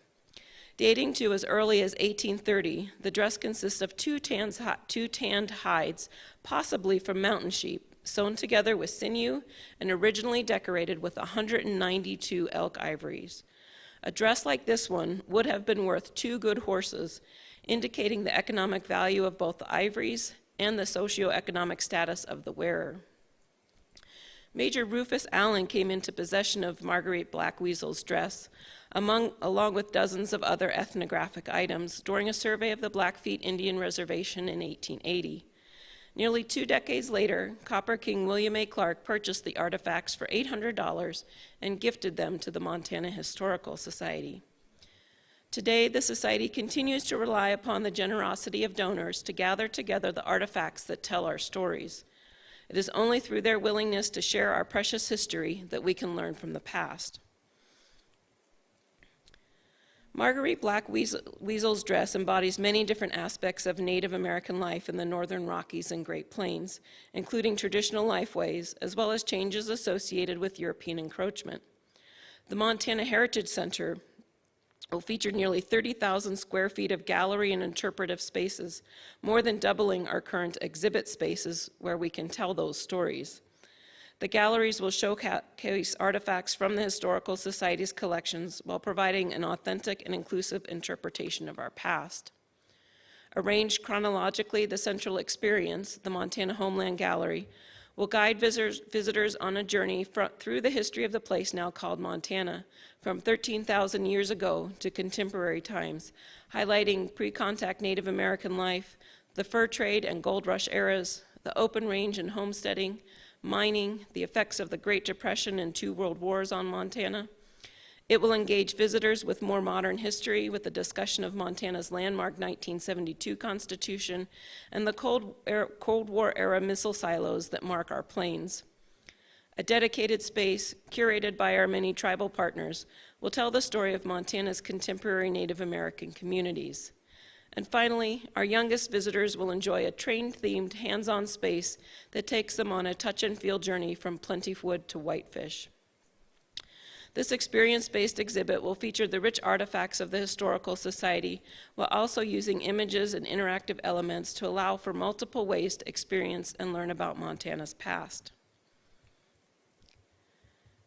Dating to as early as 1830, the dress consists of two tanned hides, possibly from mountain sheep, sewn together with sinew and originally decorated with 192 elk ivories. A dress like this one would have been worth 2 good horses, indicating the economic value of both the ivories and the socioeconomic status of the wearer. Major Rufus Allen came into possession of Marguerite Black Weasel's dress, along with dozens of other ethnographic items, during a survey of the Blackfeet Indian Reservation in 1880. Nearly 2 decades later, Copper King William A. Clark purchased the artifacts for $800 and gifted them to the Montana Historical Society. Today, the Society continues to rely upon the generosity of donors to gather together the artifacts that tell our stories. It is only through their willingness to share our precious history that we can learn from the past. Marguerite Black Weasel's dress embodies many different aspects of Native American life in the Northern Rockies and Great Plains, including traditional lifeways, as well as changes associated with European encroachment. The Montana Heritage Center will feature nearly 30,000 square feet of gallery and interpretive spaces, more than doubling our current exhibit spaces where we can tell those stories. The galleries will showcase artifacts from the Historical Society's collections while providing an authentic and inclusive interpretation of our past. Arranged chronologically, the central experience, the Montana Homeland Gallery, will guide visitors on a journey through the history of the place now called Montana, from 13,000 years ago to contemporary times, highlighting pre-contact Native American life, the fur trade and gold rush eras, the open range and homesteading, mining, the effects of the Great Depression and 2 world wars on Montana. It will engage visitors with more modern history with a discussion of Montana's landmark 1972 Constitution and the Cold War era missile silos that mark our plains. A dedicated space, curated by our many tribal partners, will tell the story of Montana's contemporary Native American communities. And finally, our youngest visitors will enjoy a train-themed hands-on space that takes them on a touch-and-feel journey from Plentywood to Whitefish. This experience-based exhibit will feature the rich artifacts of the Historical Society while also using images and interactive elements to allow for multiple ways to experience and learn about Montana's past.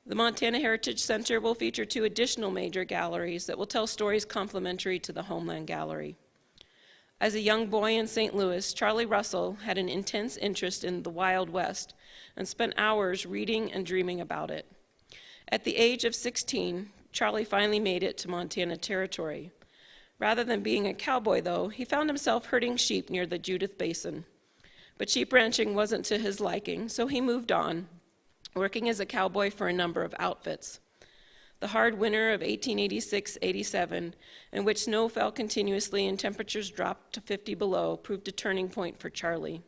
The Montana Heritage Center will feature 2 additional major galleries that will tell stories complementary to the Homeland Gallery. As a young boy in St. Louis, Charlie Russell had an intense interest in the Wild West and spent hours reading and dreaming about it. At the age of 16, Charlie finally made it to Montana Territory. Rather than being a cowboy, though, he found himself herding sheep near the Judith Basin. But sheep ranching wasn't to his liking, so he moved on, working as a cowboy for a number of outfits. The hard winter of 1886-87, in which snow fell continuously and temperatures dropped to 50 below, proved a turning point for Charlie.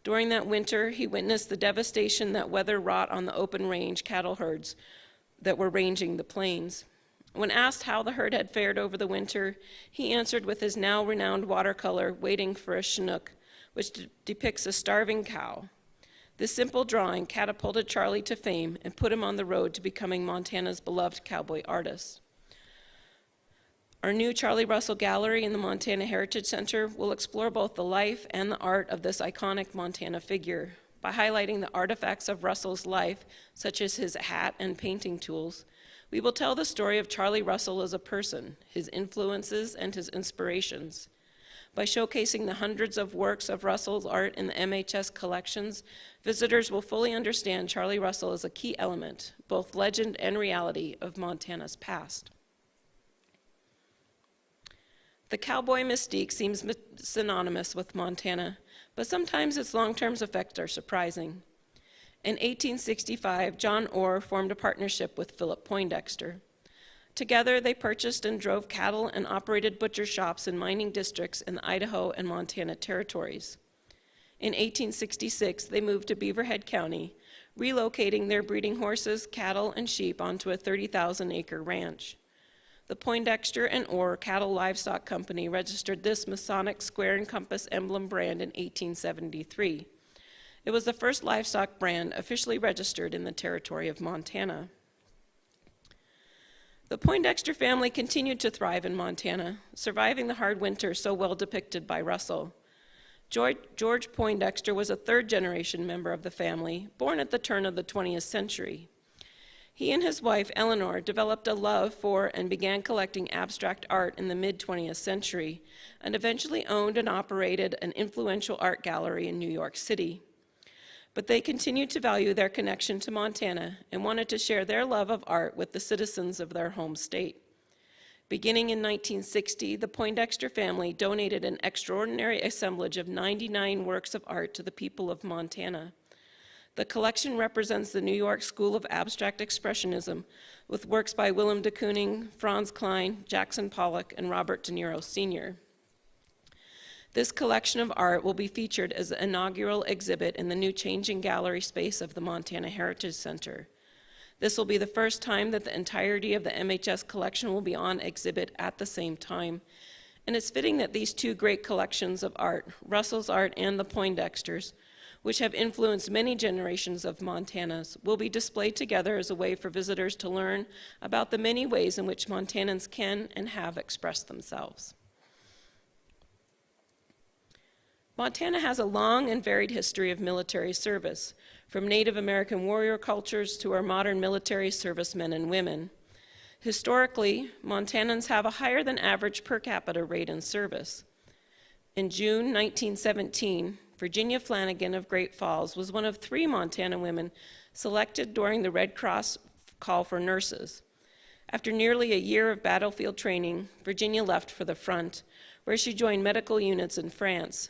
During that winter, he witnessed the devastation that weather wrought on the open range cattle herds that were ranging the plains. When asked how the herd had fared over the winter, he answered with his now renowned watercolor, Waiting for a Chinook, which depicts a starving cow. This simple drawing catapulted Charlie to fame and put him on the road to becoming Montana's beloved cowboy artist. Our new Charlie Russell Gallery in the Montana Heritage Center will explore both the life and the art of this iconic Montana figure by highlighting the artifacts of Russell's life, such as his hat and painting tools. We will tell the story of Charlie Russell as a person, his influences, and his inspirations. By showcasing the hundreds of works of Russell's art in the MHS collections, visitors will fully understand Charlie Russell as a key element, both legend and reality, of Montana's past. The cowboy mystique seems synonymous with Montana, but sometimes its long-term effects are surprising. In 1865, John Orr formed a partnership with Philip Poindexter. Together, they purchased and drove cattle and operated butcher shops in mining districts in the Idaho and Montana territories. In 1866, they moved to Beaverhead County, relocating their breeding horses, cattle, and sheep onto a 30,000-acre ranch. The Poindexter and Orr Cattle Livestock Company registered this Masonic square and compass emblem brand in 1873. It was the first livestock brand officially registered in the territory of Montana. The Poindexter family continued to thrive in Montana, surviving the hard winter so well depicted by Russell. George Poindexter was a third-generation member of the family, born at the turn of the 20th century. He and his wife, Eleanor, developed a love for and began collecting abstract art in the mid-20th century, and eventually owned and operated an influential art gallery in New York City. But they continued to value their connection to Montana and wanted to share their love of art with the citizens of their home state. Beginning in 1960, the Poindexter family donated an extraordinary assemblage of 99 works of art to the people of Montana. The collection represents the New York School of Abstract Expressionism, with works by Willem de Kooning, Franz Klein, Jackson Pollock, and Robert De Niro Sr. This collection of art will be featured as the inaugural exhibit in the new changing gallery space of the Montana Heritage Center. This will be the first time that the entirety of the MHS collection will be on exhibit at the same time, and it's fitting that these two great collections of art, Russell's art and the Poindexters, which have influenced many generations of Montanans, will be displayed together as a way for visitors to learn about the many ways in which Montanans can and have expressed themselves. Montana has a long and varied history of military service, from Native American warrior cultures to our modern military servicemen and women. Historically, Montanans have a higher than average per capita rate in service. In June 1917, Virginia Flanagan of Great Falls was one of 3 Montana women selected during the Red Cross call for nurses. After nearly a year of battlefield training, Virginia left for the front, where she joined medical units in France.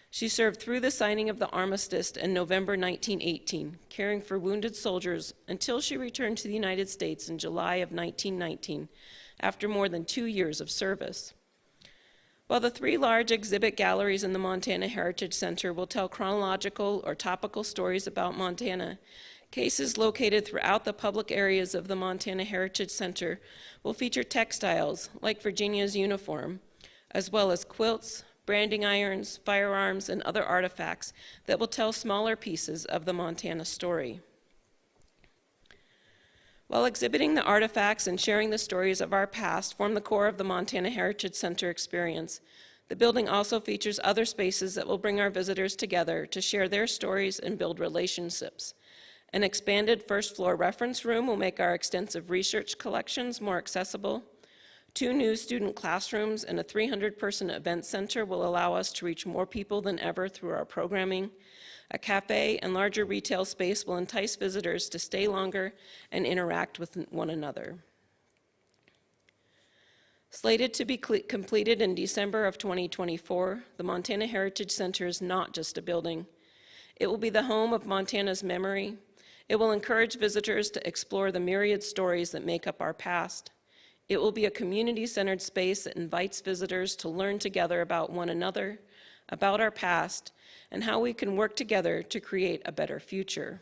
She served through the signing of the armistice in November 1918, caring for wounded soldiers until she returned to the United States in July of 1919, after more than 2 years of service. While the 3 large exhibit galleries in the Montana Heritage Center will tell chronological or topical stories about Montana, cases located throughout the public areas of the Montana Heritage Center will feature textiles like Virginia's uniform, as well as quilts, branding irons, firearms, and other artifacts that will tell smaller pieces of the Montana story. While exhibiting the artifacts and sharing the stories of our past form the core of the Montana Heritage Center experience, the building also features other spaces that will bring our visitors together to share their stories and build relationships. An expanded first-floor reference room will make our extensive research collections more accessible. 2 new student classrooms and a 300-person event center will allow us to reach more people than ever through our programming. A cafe and larger retail space will entice visitors to stay longer and interact with one another. Slated to be completed in December of 2024, the Montana Heritage Center is not just a building. It will be the home of Montana's memory. It will encourage visitors to explore the myriad stories that make up our past. It will be a community-centered space that invites visitors to learn together about one another, about our past, and how we can work together to create a better future.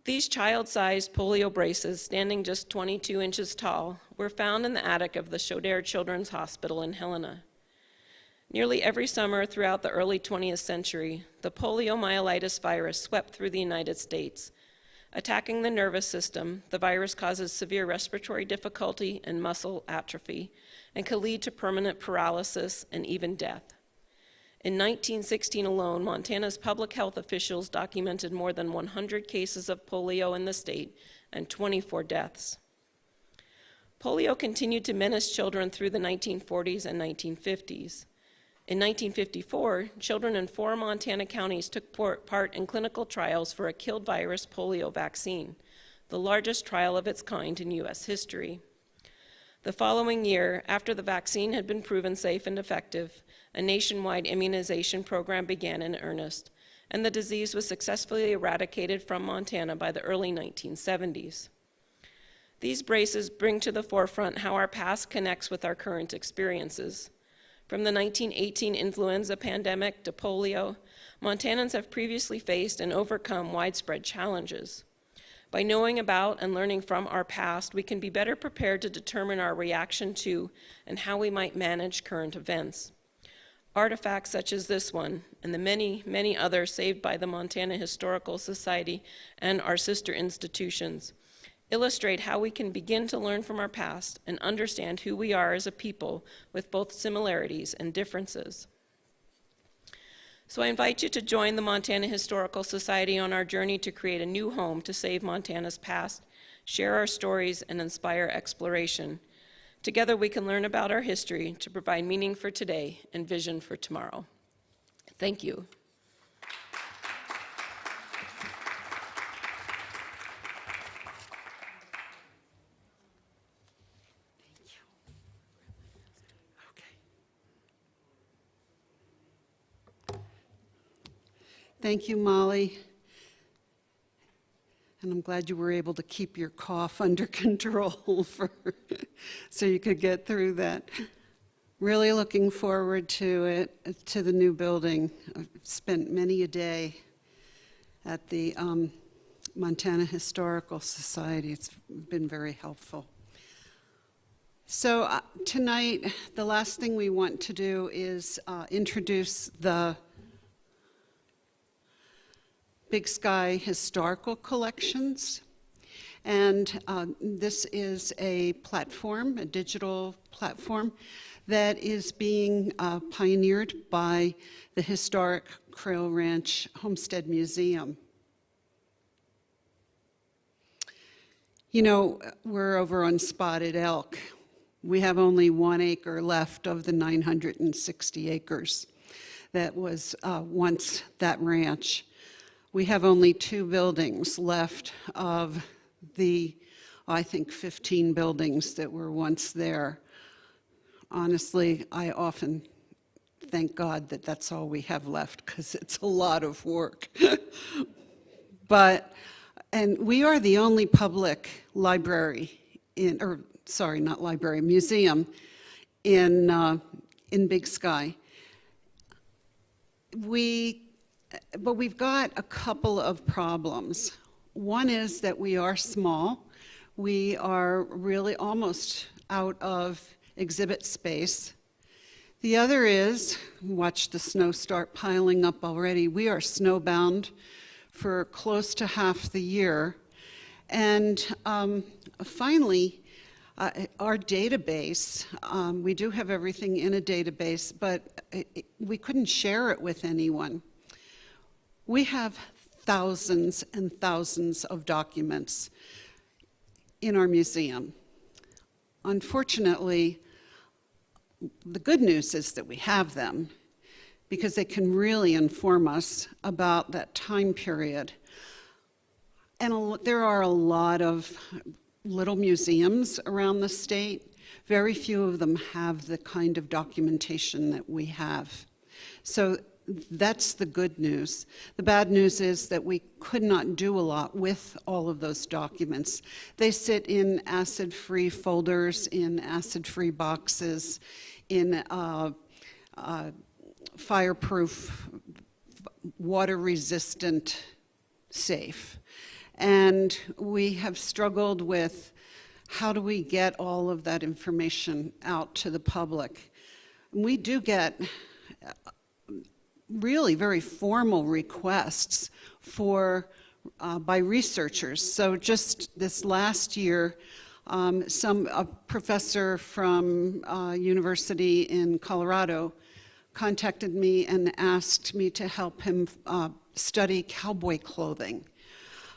These child-sized polio braces, standing just 22 inches tall, were found in the attic of the Chaudere Children's Hospital in Helena. Nearly every summer throughout the early 20th century, the poliomyelitis virus swept through the United States. Attacking the nervous system, the virus causes severe respiratory difficulty and muscle atrophy and can lead to permanent paralysis and even death. In 1916 alone, Montana's public health officials documented more than 100 cases of polio in the state and 24 deaths. Polio continued to menace children through the 1940s and 1950s. In 1954, children in 4 Montana counties took part in clinical trials for a killed virus polio vaccine, the largest trial of its kind in U.S. history. The following year, after the vaccine had been proven safe and effective, a nationwide immunization program began in earnest, and the disease was successfully eradicated from Montana by the early 1970s. These braces bring to the forefront how our past connects with our current experiences. From the 1918 influenza pandemic to polio, Montanans have previously faced and overcome widespread challenges. By knowing about and learning from our past, we can be better prepared to determine our reaction to and how we might manage current events. Artifacts such as this one, and the many, many others saved by the Montana Historical Society and our sister institutions, illustrate how we can begin to learn from our past and understand who we are as a people with both similarities and differences. So I invite you to join the Montana Historical Society on our journey to create a new home to save Montana's past, share our stories, and inspire exploration. Together we can learn about our history to provide meaning for today and vision for tomorrow. Thank you. Thank you, Molly. And I'm glad you were able to keep your cough under control so you could get through that. Really looking forward to it, to the new building. I've spent many a day at the Montana Historical Society. It's been very helpful. So tonight, the last thing we want to do is introduce the Big Sky Historical Collections. And this is a platform, a digital platform, that is being pioneered by the historic Quail Ranch Homestead Museum. You know, we're over on Spotted Elk. We have only 1 acre left of the 960 acres that was once that ranch. We have only 2 buildings left of the, I think, 15 buildings that were once there. Honestly, I often thank God that that's all we have left, because it's a lot of work. And we are the only public library museum in Big Sky. But we've got a couple of problems. One is that we are small. We are really almost out of exhibit space. The other is, watch the snow start piling up already. We are snowbound for close to half the year. And finally, our database, we do have everything in a database, but we couldn't share it with anyone. We have thousands and thousands of documents in our museum. Unfortunately, the good news is that we have them, because they can really inform us about that time period. And there are a lot of little museums around the state. Very few of them have the kind of documentation that we have. So that's the good news. The bad news is that we could not do a lot with all of those documents. They sit in acid-free folders, in acid-free boxes, in fireproof, water-resistant safe. And we have struggled with how do we get all of that information out to the public. We do get really very formal requests for by researchers. So just this last year, a professor from a university in Colorado contacted me and asked me to help him study cowboy clothing.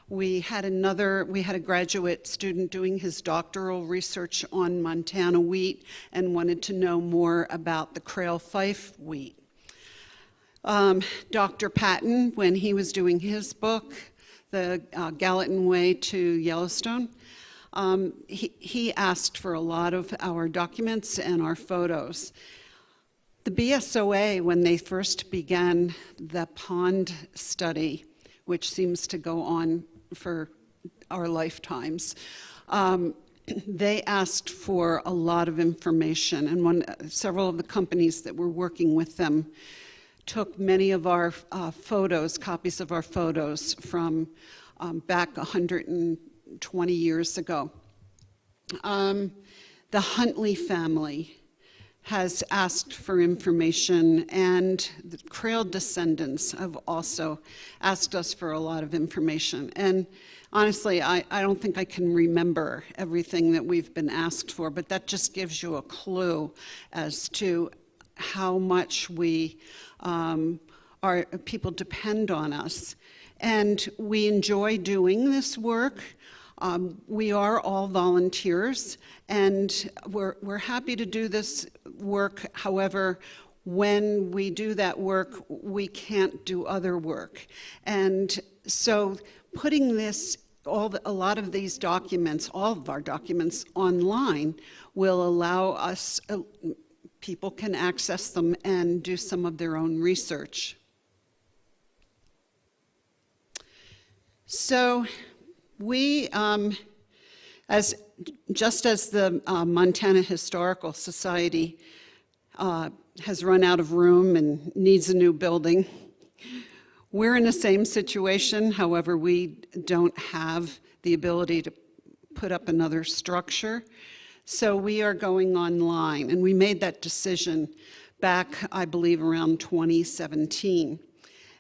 We had a graduate student doing his doctoral research on Montana wheat and wanted to know more about the Crail Fife wheat. Dr. Patton, when he was doing his book, The Gallatin Way to Yellowstone, he asked for a lot of our documents and our photos. The BSOA, when they first began the pond study, which seems to go on for our lifetimes, they asked for a lot of information, and several of the companies that were working with them took many of our photos, copies of our photos from back 120 years ago. The Huntley family has asked for information, and the Crail descendants have also asked us for a lot of information. And honestly, I don't think I can remember everything that we've been asked for, but that just gives you a clue as to how much people depend on us. And we enjoy doing this work. We are all volunteers, and we're happy to do this work. However, when we do that work, we can't do other work. And so putting a lot of these documents, all of our documents, online will allow us, people can access them and do some of their own research. So we, just as the Montana Historical Society has run out of room and needs a new building, we're in the same situation. However, we don't have the ability to put up another structure. So we are going online, and we made that decision back, I believe, around 2017.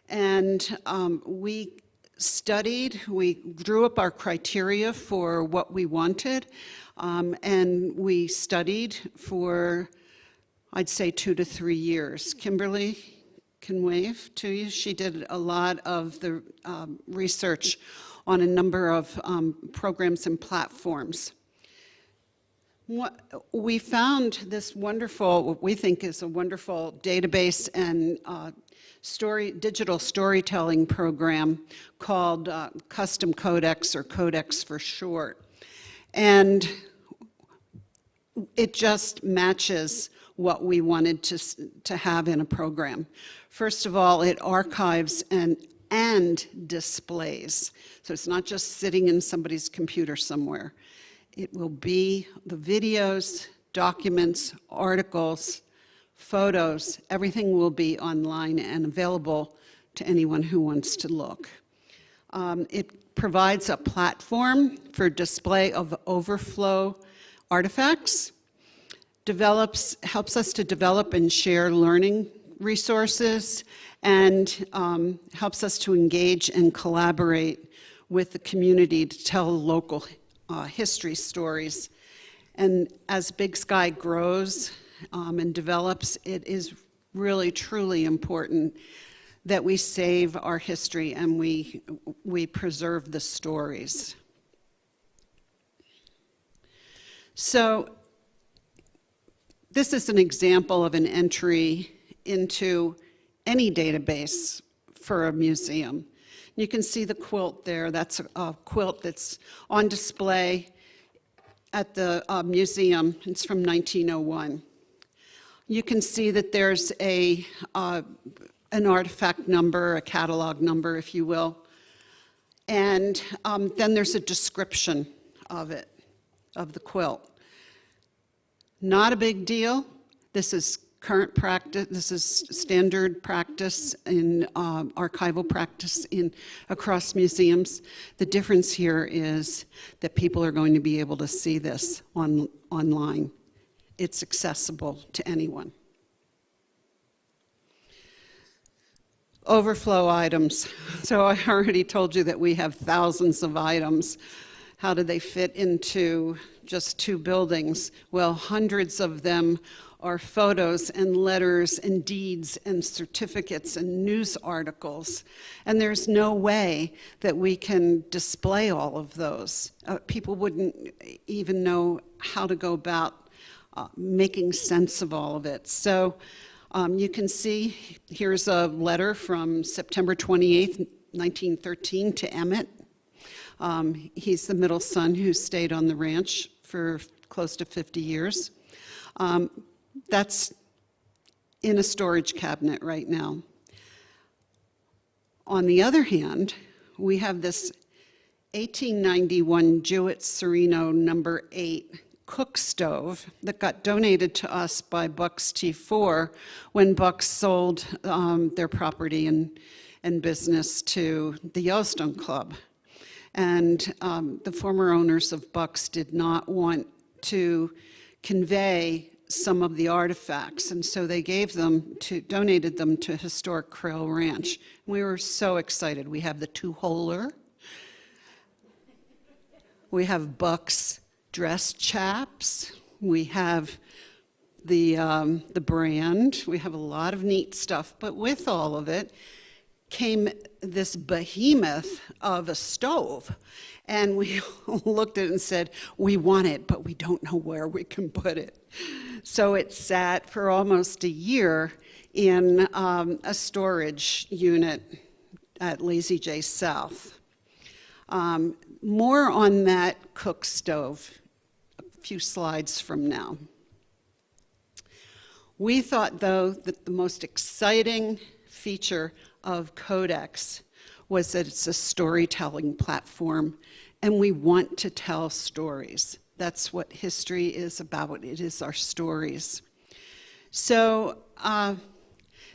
And we drew up our criteria for what we wanted, and we studied for, I'd say, 2 to 3 years. Kimberly can wave to you. She did a lot of the research on a number of programs and platforms. We found this wonderful, what we think is a wonderful database and digital storytelling program called Custom Codex, or Codex for short. And it just matches what we wanted to have in a program. First of all, it archives and displays. So it's not just sitting in somebody's computer somewhere. It will be the videos, documents, articles, photos, everything will be online and available to anyone who wants to look. It provides a platform for display of overflow artifacts, helps us to develop and share learning resources, and helps us to engage and collaborate with the community to tell local history stories. And as Big Sky grows and develops, it is really, truly important that we save our history and we preserve the stories. So this is an example of an entry into any database for a museum. You can see the quilt there. That's a quilt that's on display at the museum. It's from 1901. You can see that there's an artifact number, a catalog number, if you will. And then there's a description of it, of the quilt. Not a big deal. This is current practice. This is standard practice in archival practice across museums. The difference here is that people are going to be able to see this online. It's accessible to anyone. Overflow items. So I already told you that we have thousands of items. How do they fit into just 2 buildings? Well, hundreds of them are photos and letters and deeds and certificates and news articles. And there's no way that we can display all of those. People wouldn't even know how to go about making sense of all of it. So you can see here's a letter from September 28th, 1913 to Emmett. He's the middle son who stayed on the ranch for close to 50 years. That's in a storage cabinet right now. On the other hand, we have this 1891 Jewett Sereno No. 8 cook stove that got donated to us by Bucks T4 when Bucks sold their property and business to the Yellowstone Club. And the former owners of Bucks did not want to convey some of the artifacts, and so they donated them to Historic Quail Ranch. We were so excited. We have the 2-holer. We have Bucks dress chaps. We have the brand. We have a lot of neat stuff, but with all of it came this behemoth of a stove. And we looked at it and said, we want it, but we don't know where we can put it. So it sat for almost a year in a storage unit at Lazy J South. More on that cook stove a few slides from now. We thought, though, that the most exciting feature of Codex was that it's a storytelling platform, and we want to tell stories. That's what history is about. It is our stories. So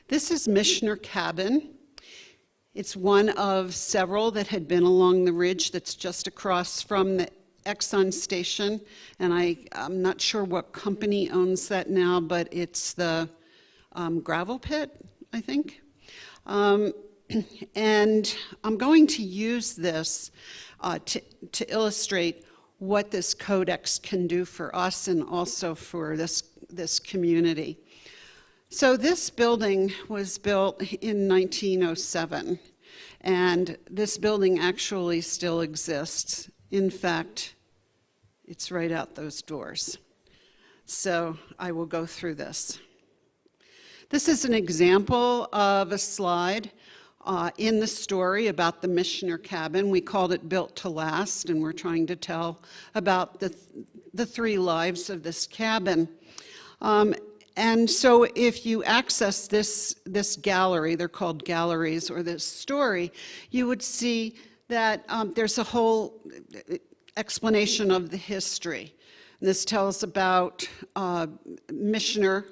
this is Mishner Cabin. It's one of several that had been along the ridge that's just across from the Exxon station, and I'm not sure what company owns that now, but it's the gravel pit, I think. And I'm going to use this to illustrate what this codex can do for us and also for this community. So this building was built in 1907, and this building actually still exists. In fact, it's right out those doors. So I will go through this. This is an example of a slide in the story about the Mishner Cabin. We called it Built to Last, and we're trying to tell about the 3 lives of this cabin. And so if you access this gallery, they're called galleries, or this story, you would see that there's a whole explanation of the history. This tells about Mishner.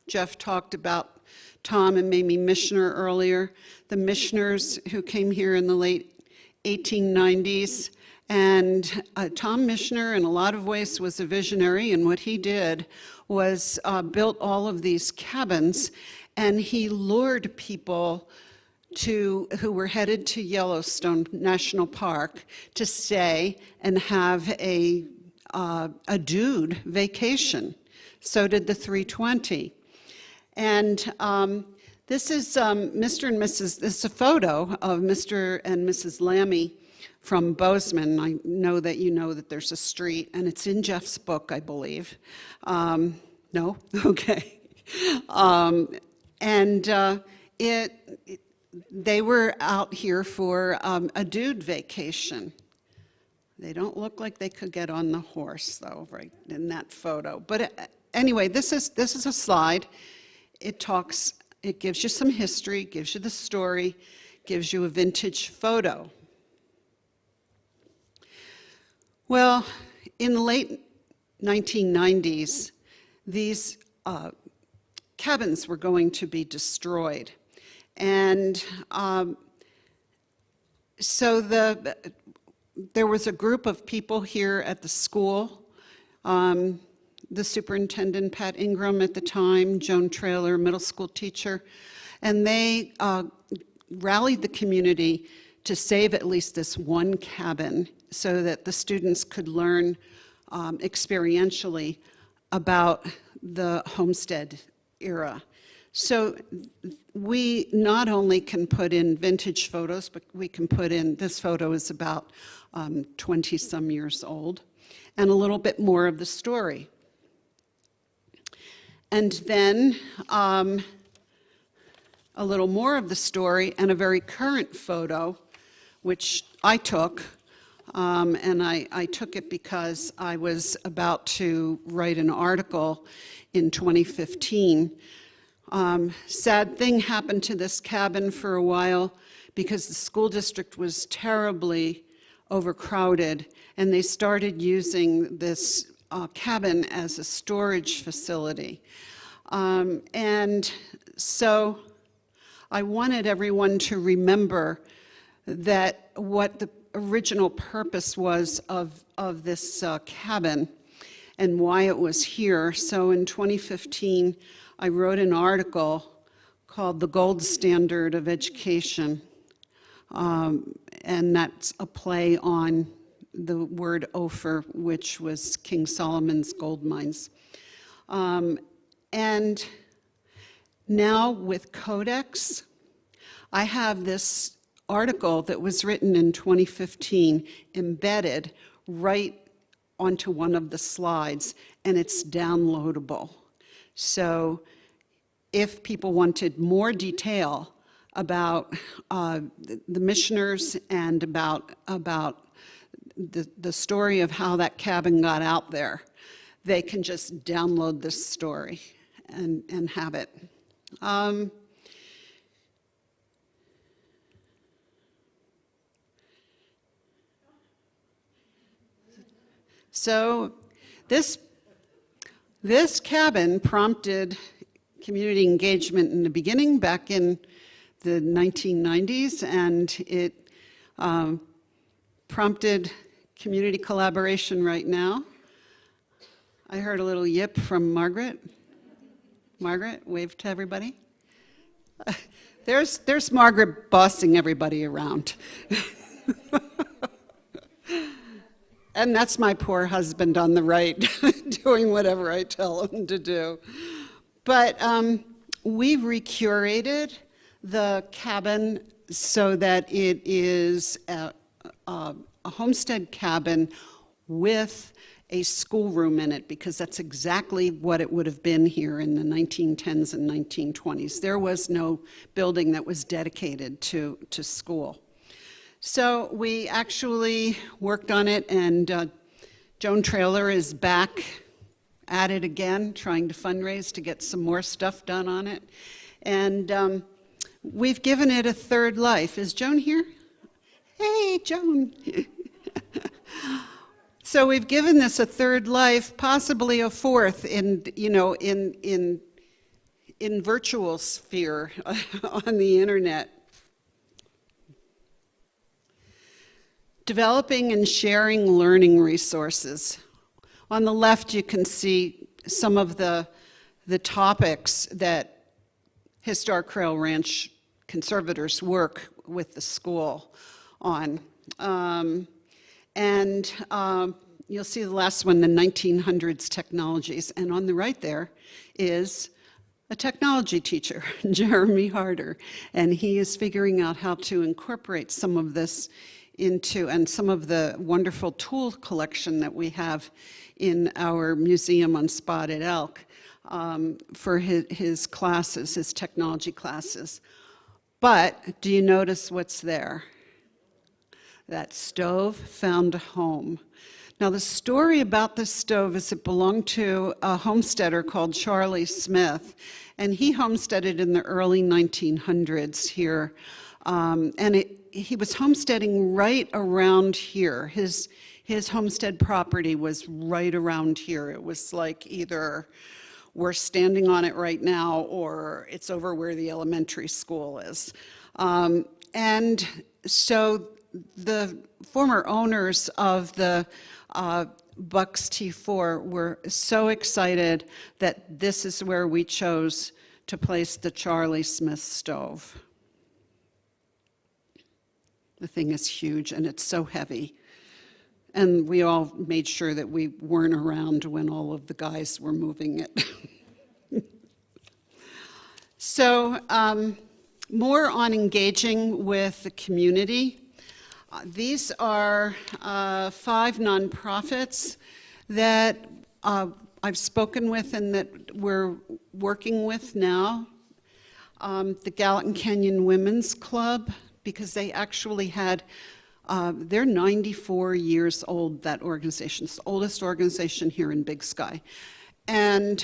Jeff talked about Tom and Mamie Mishner earlier, the Mishners who came here in the late 1890s. And Tom Mishner, in a lot of ways, was a visionary, and what he did was built all of these cabins, and he lured people who were headed to Yellowstone National Park to stay and have a dude vacation. So did the 320. And this is Mr. and Mrs., this is a photo of Mr. and Mrs. Lammy from Bozeman. I know that you know that there's a street, and it's in Jeff's book, I believe. No? Okay. They were out here for a dude vacation. They don't look like they could get on the horse, though, right in that photo. But anyway, this is a slide. It gives you some history, gives you the story, gives you a vintage photo. Well, in the late 1990s, these cabins were going to be destroyed. And so there was a group of people here at the school, the superintendent, Pat Ingram at the time, Joan Traylor, middle school teacher, and they rallied the community to save at least this one cabin so that the students could learn experientially about the homestead era. So we not only can put in vintage photos, but we can put in, this photo is about 20-some years old, and a little bit more of the story. And then a little more of the story and a very current photo, which I took, and I took it because I was about to write an article in 2015. Sad thing happened to this cabin for a while because the school district was terribly overcrowded, and they started using this cabin as a storage facility. And so I wanted everyone to remember that what the original purpose was of this cabin and why it was here. So in 2015, I wrote an article called The Gold Standard of Education, and that's a play on the word Ophir, which was King Solomon's gold mines. And now with Codex, I have this article that was written in 2015 embedded right onto one of the slides, and it's downloadable. So if people wanted more detail about the missioners and about the story of how that cabin got out there, they can just download this story and have it. So this cabin prompted community engagement in the beginning, back in the 1990s, and it prompted community collaboration right now. I heard a little yip from Margaret. Margaret, wave to everybody. There's Margaret bossing everybody around. And that's my poor husband on the right, doing whatever I tell him to do. But we've recurated the cabin so that it is a homestead cabin with a schoolroom in it, because that's exactly what it would have been here in the 1910s and 1920s. There was no building that was dedicated to school. So we actually worked on it, and Joan Traylor is back at it again, trying to fundraise to get some more stuff done on it. And we've given it a third life. Is Joan here? Hey, Joan. So we've given this a third life, possibly a fourth in virtual sphere on the internet. Developing and sharing learning resources. On the left, you can see some of the topics that Historic Quail Ranch conservators work with the school on. You'll see the last one, the 1900s technologies. And on the right there is a technology teacher, Jeremy Harder. And he is figuring out how to incorporate some of this into, and some of the wonderful tool collection that we have in our museum on Spotted Elk for his classes, his technology classes. But do you notice what's there? That stove found a home. Now, the story about this stove is it belonged to a homesteader called Charlie Smith, and he homesteaded in the early 1900s here. He was homesteading right around here. His homestead property was right around here. It was like either we're standing on it right now or it's over where the elementary school is. And so the former owners of the Bucks T4 were so excited that this is where we chose to place the Charlie Smith stove. The thing is huge, and it's so heavy. And we all made sure that we weren't around when all of the guys were moving it. So, more on engaging with the community. These are 5 nonprofits that I've spoken with and that we're working with now. The Gallatin Canyon Women's Club, because they actually had, they're 94 years old, that organization. It's the oldest organization here in Big Sky. And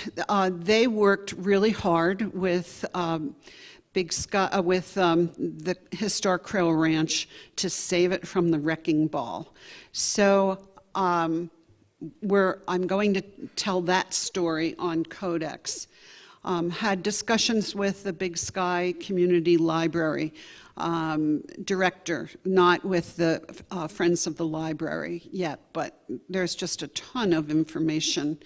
they worked really hard with Big Sky, with the historic Crail Ranch to save it from the wrecking ball. So I'm going to tell that story on Codex. Had discussions with the Big Sky Community Library director, not with the Friends of the Library yet, but there's just a ton of information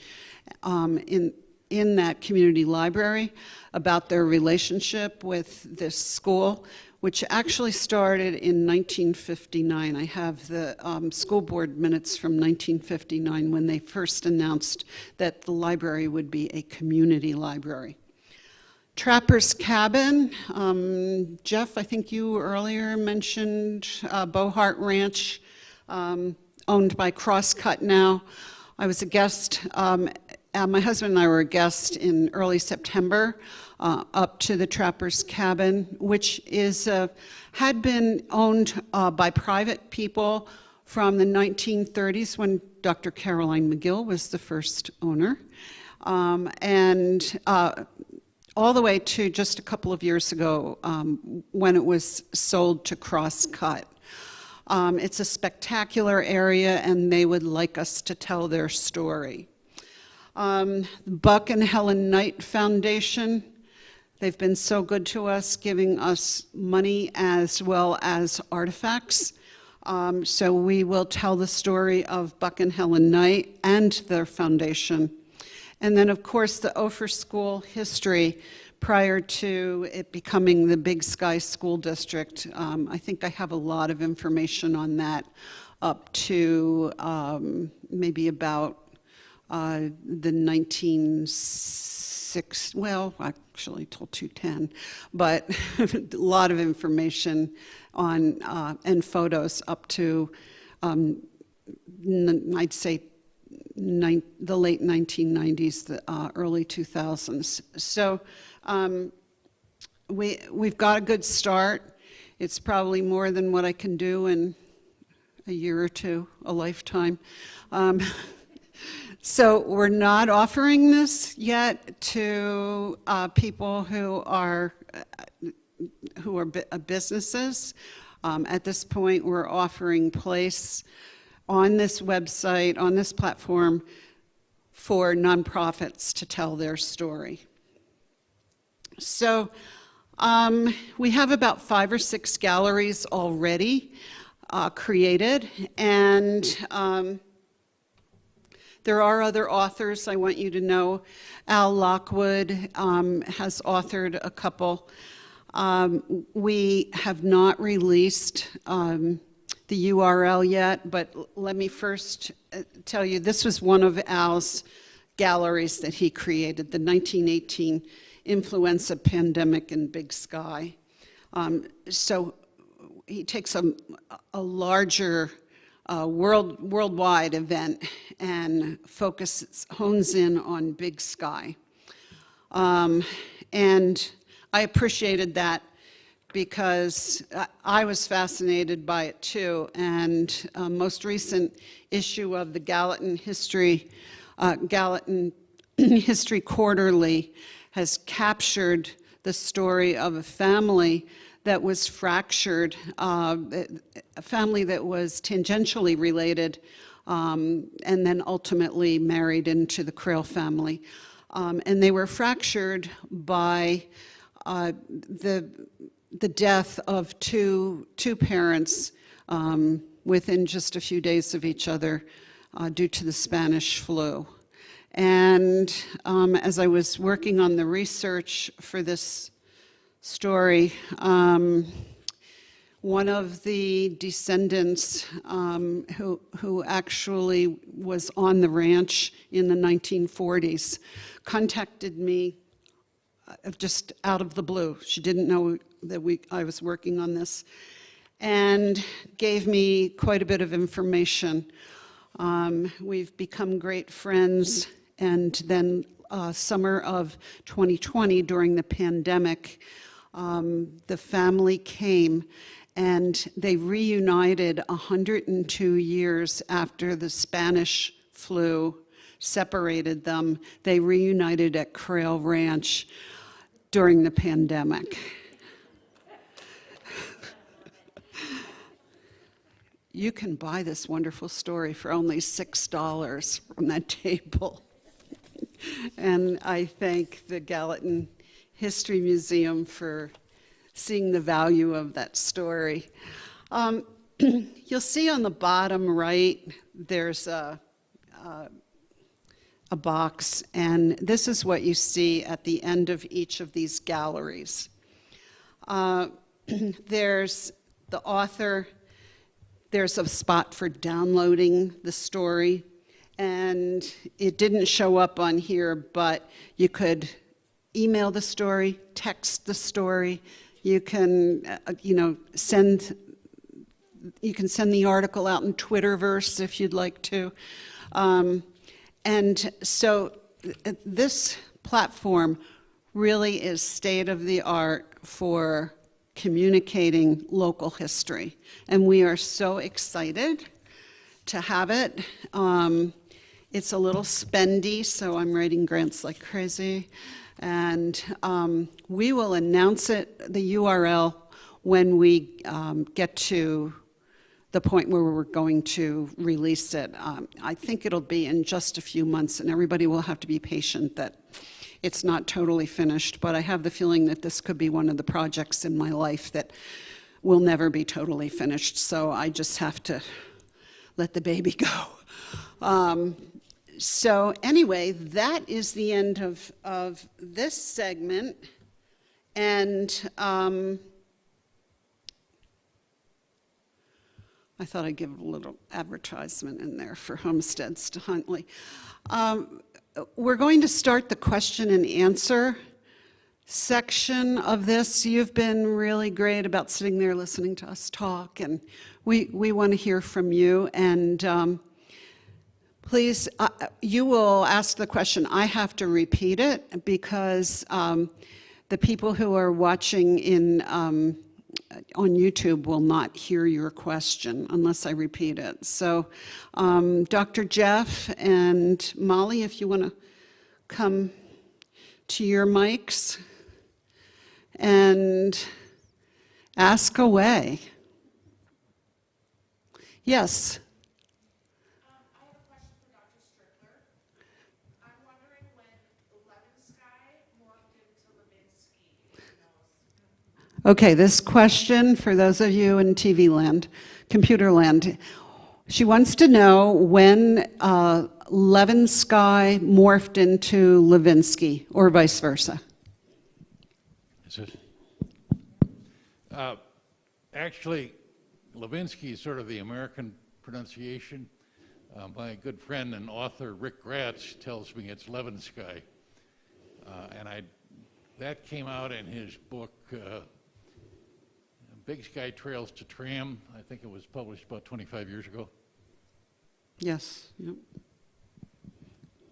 in that community library about their relationship with this school, which actually started in 1959. I have the school board minutes from 1959 when they first announced that the library would be a community library. Trapper's Cabin, Jeff, I think you earlier mentioned Bohart Ranch, owned by Crosscut now. I was a guest, my husband and I were a guest in early September up to the Trapper's Cabin, which is had been owned by private people from the 1930s when Dr. Caroline McGill was the first owner, and all the way to just a couple of years ago when it was sold to Crosscut. It's a spectacular area, and they would like us to tell their story. Buck and Helen Knight Foundation, they've been so good to us, giving us money as well as artifacts. So we will tell the story of Buck and Helen Knight and their foundation. And then, of course, the Ophir School history prior to it becoming the Big Sky School District. I think I have a lot of information on that up to maybe about the 1960s, well, actually till 210, but a lot of information on and photos up to, I'd say, the late 1990s, the early 2000s. So we've got a good start. It's probably more than what I can do in a year or two, a lifetime. So we're not offering this yet to people who are businesses. At this point, we're offering place on this website, on this platform, for nonprofits to tell their story. So we have about 5 or 6 galleries already created, and there are other authors, I want you to know. Al Lockwood has authored a couple. We have not released the URL yet, but let me first tell you, this was one of Al's galleries that he created, the 1918 influenza pandemic in Big Sky. So he takes a larger worldwide event and hones in on Big Sky. And I appreciated that because I was fascinated by it too. And most recent issue of the Gallatin History Quarterly has captured the story of a family that was fractured, a family that was tangentially related, and then ultimately married into the Crail family. And they were fractured by the death of two parents within just a few days of each other due to the Spanish flu. And as I was working on the research for this story, one of the descendants who actually was on the ranch in the 1940s contacted me just out of the blue. She didn't know that I was working on this, and gave me quite a bit of information. We've become great friends, and then summer of 2020, during the pandemic, the family came and they reunited 102 years after the Spanish flu separated them. They reunited at Crail Ranch during the pandemic. You can buy this wonderful story for only $6 from that table. And I thank the Gallatin History Museum for seeing the value of that story. You'll see on the bottom right, there's a box, and this is what you see at the end of each of these galleries. There's the author, there's a spot for downloading the story, and it didn't show up on here, but you could email the story, text the story. You can, send the article out in Twitterverse if you'd like to. And so this platform really is state of the art for communicating local history. And we are so excited to have it. It's a little spendy, so I'm writing grants like crazy. And we will announce it, the URL, when we get to the point where we're going to release it. I think it'll be in just a few months, and everybody will have to be patient that it's not totally finished, but I have the feeling that this could be one of the projects in my life that will never be totally finished, so I just have to let the baby go. So anyway, that is the end of this segment, and I thought I'd give a little advertisement in there for Homesteads to Huntley. We're going to start the question and answer section of this. You've been really great about sitting there listening to us talk, and we want to hear from you. And please, you will ask the question. I have to repeat it because the people who are watching on YouTube will not hear your question unless I repeat it. So Dr. Jeff and Molly, if you want to come to your mics and ask away. Yes. I have a question for Dr. Strickler. I'm wondering when Levinsky morphed into Levinsky, if he knows. Okay, this question, for those of you in TV land, computer land, she wants to know when Levinsky morphed into Levinsky, or vice versa. Is it? Actually, Levinsky is sort of the American pronunciation. My good friend and author Rick Gratz tells me it's Levinsky. That came out in his book, Big Sky Trails to Tram. I think it was published about 25 years ago. Yes. Yep.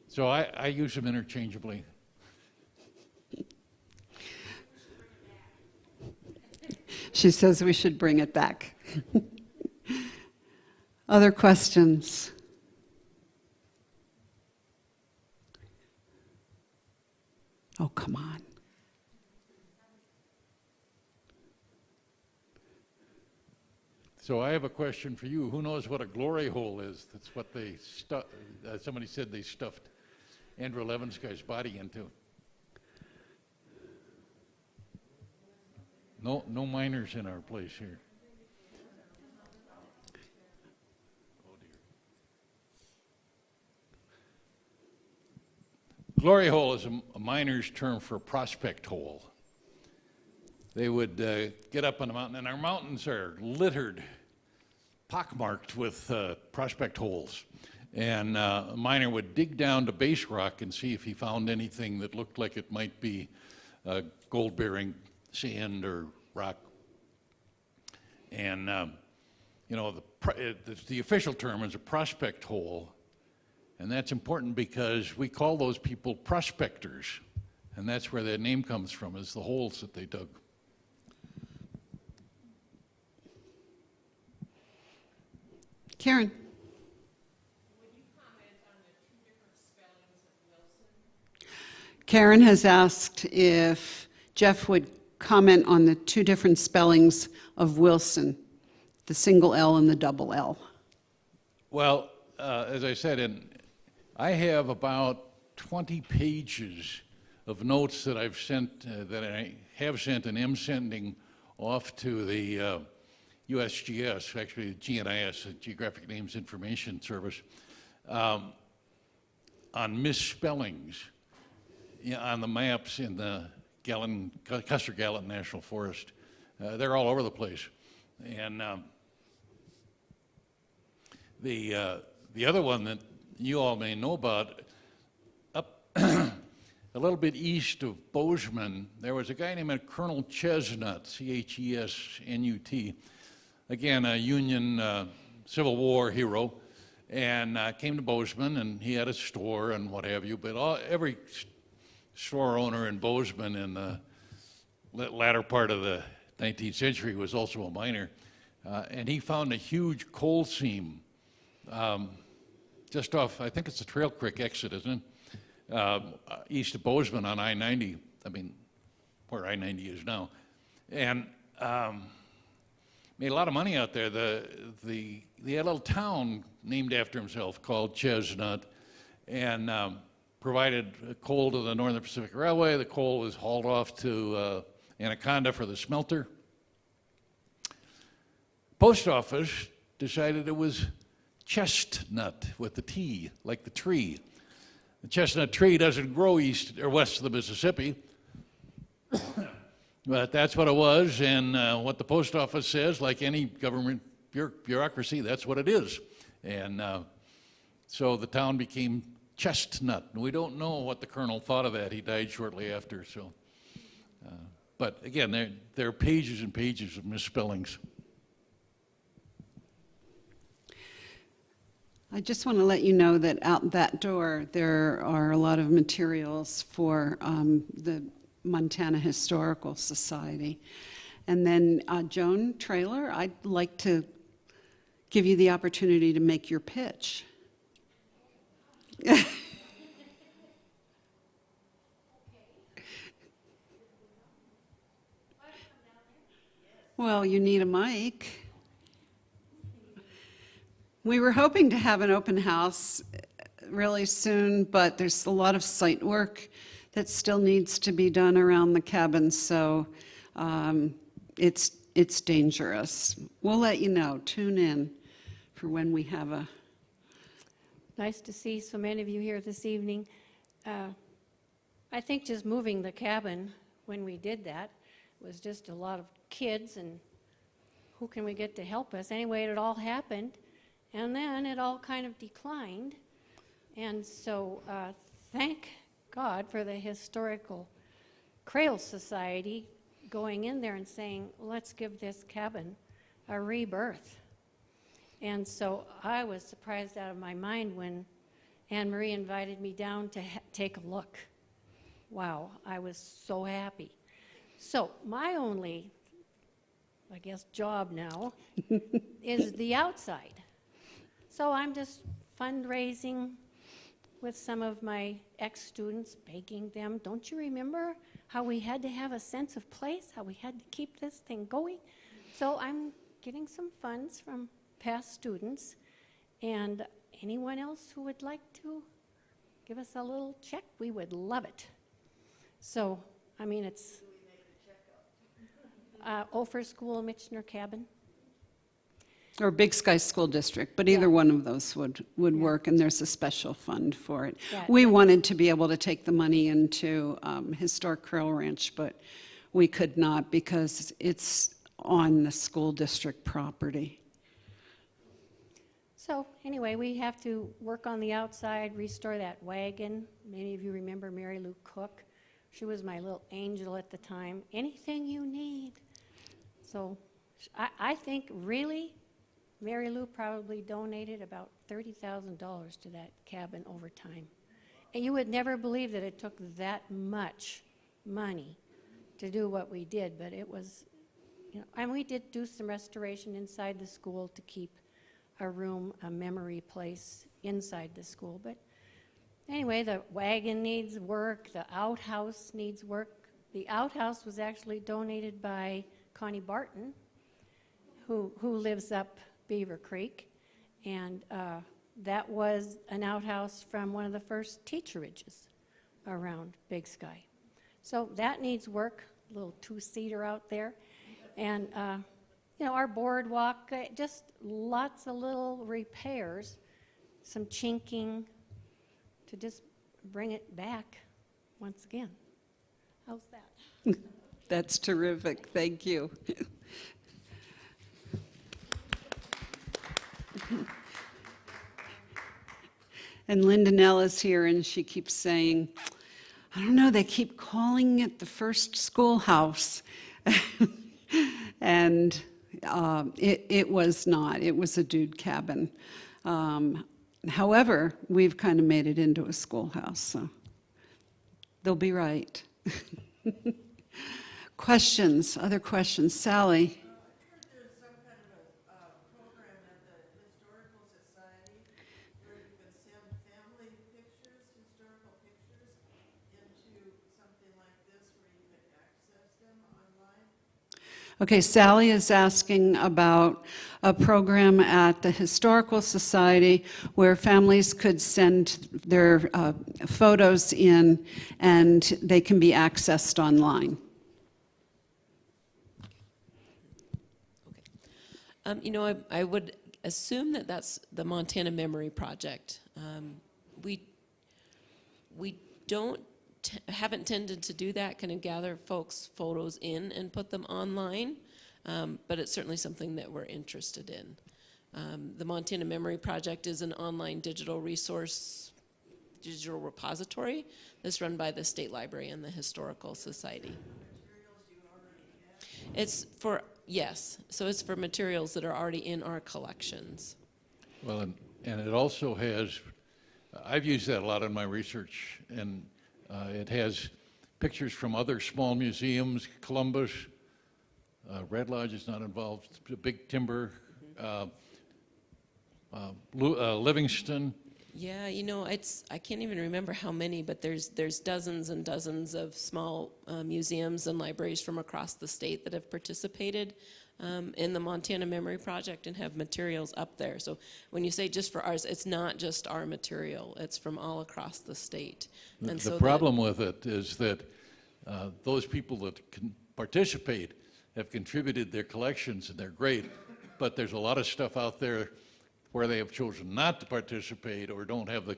So I use them interchangeably. She says we should bring it back. Other questions? Oh, come on. So I have a question for you. Who knows what a glory hole is? That's what they somebody said they stuffed Andrew Levinsky's body into. No minors in our place here. Oh dear. Glory hole is a miner's term for prospect hole. they would get up on the mountain, and our mountains are littered, pockmarked with prospect holes. And a miner would dig down to base rock and see if he found anything that looked like it might be gold-bearing sand or rock. And you know, the official term is a prospect hole, and that's important because we call those people prospectors, and that's where that name comes from, is the holes that they dug. Karen? Karen has asked if Jeff would comment on the two different spellings of Wilson, the single L and the double L. Well, as I said, I have about 20 pages of notes that I've sent, that I have sent and am sending off to the USGS, actually the GNIS, the Geographic Names Information Service, on misspellings on the maps in the Custer-Gallatin National Forest. They're all over the place. And the other one that you all may know about, up a little bit east of Bozeman, there was a guy named Colonel Chesnut, C-H-E-S-N-U-T, again, a Union Civil War hero, and came to Bozeman, and he had a store and what have you, but every store owner in Bozeman in the latter part of the 19th century was also a miner, and he found a huge coal seam just off, I think it's the Trail Creek exit, isn't it? East of Bozeman on I-90, I mean, where I-90 is now, and made a lot of money out there. They had a little town named after himself called Chesnut, and provided coal to the Northern Pacific Railway. The coal was hauled off to Anaconda for the smelter. Post office decided it was chestnut with the T, like the tree. The chestnut tree doesn't grow east or west of the Mississippi, but that's what it was, and what the post office says, like any government bureaucracy, that's what it is. And so the town became Chestnut. We don't know what the colonel thought of that. He died shortly after. So, but again, there are pages and pages of misspellings. I just want to let you know that out that door there are a lot of materials for the Montana Historical Society. And then Joan Traylor, I'd like to give you the opportunity to make your pitch. Well, you need a mic. We were hoping to have an open house really soon, but there's a lot of site work that still needs to be done around the cabin, so it's dangerous. We'll let you know. Tune in for when we have a... Nice to see so many of you here this evening. I think just moving the cabin, when we did that, was just a lot of kids and who can we get to help us? Anyway, it all happened, and then it all kind of declined. And so thank God for the Historical Cradle Society going in there and saying, let's give this cabin a rebirth. And so I was surprised out of my mind when Anne Marie invited me down to take a look. Wow, I was so happy. So my only, I guess, job now is the outside. So I'm just fundraising with some of my ex-students, begging them, don't you remember how we had to have a sense of place, how we had to keep this thing going? So I'm getting some funds from past students, and anyone else who would like to give us a little check, we would love it. So, I mean, it's Ophir School, Michener Cabin. Or Big Sky School District, but either one of those would work, and there's a special fund for it. Yeah, We wanted to be able to take the money into Historic Cradle Ranch, but we could not because it's on the school district property. So anyway, we have to work on the outside, restore that wagon. Many of you remember Mary Lou Cook. She was my little angel at the time. Anything you need. So I think really Mary Lou probably donated about $30,000 to that cabin over time. And you would never believe that it took that much money to do what we did, but it was, you know, and we did do some restoration inside the school to keep a room, a memory place inside the school. But anyway, the wagon needs work, the outhouse needs work. The outhouse was actually donated by Connie Barton, who lives up Beaver Creek, and that was an outhouse from one of the first teacherages around Big Sky. So that needs work, a little two-seater out there. And you know, our boardwalk, just lots of little repairs, some chinking to just bring it back once again. How's that? That's terrific. Thank you. And Linda Nell is here, and she keeps saying, I don't know, they keep calling it the first schoolhouse. And it was not. It was a dude cabin. However, we've kind of made it into a schoolhouse, so they'll be right. Questions? Other questions? Sally? There's some kind of a program at the Historical Society where you can send family pictures, historical pictures, into something like this where you can access them online. Okay, Sally is asking about a program at the Historical Society where families could send their photos in and they can be accessed online. You know, I would assume that that's the Montana Memory Project. We haven't tended to do that, kind of gather folks' photos in and put them online, but it's certainly something that we're interested in. The Montana Memory Project is an online digital repository that's run by the State Library and the Historical Society. It's for, yes, so it's for materials that are already in our collections. Well, and it also has, I've used that a lot in my research, and it has pictures from other small museums, Columbus, Red Lodge is not involved, Big Timber, Livingston. Yeah, you know, I can't even remember how many, but there's dozens and dozens of small museums and libraries from across the state that have participated in the Montana Memory Project and have materials up there. So when you say just for ours, it's not just our material, it's from all across the state. And The problem with it is that those people that can participate have contributed their collections, and they're great, but there's a lot of stuff out there where they have chosen not to participate or don't have the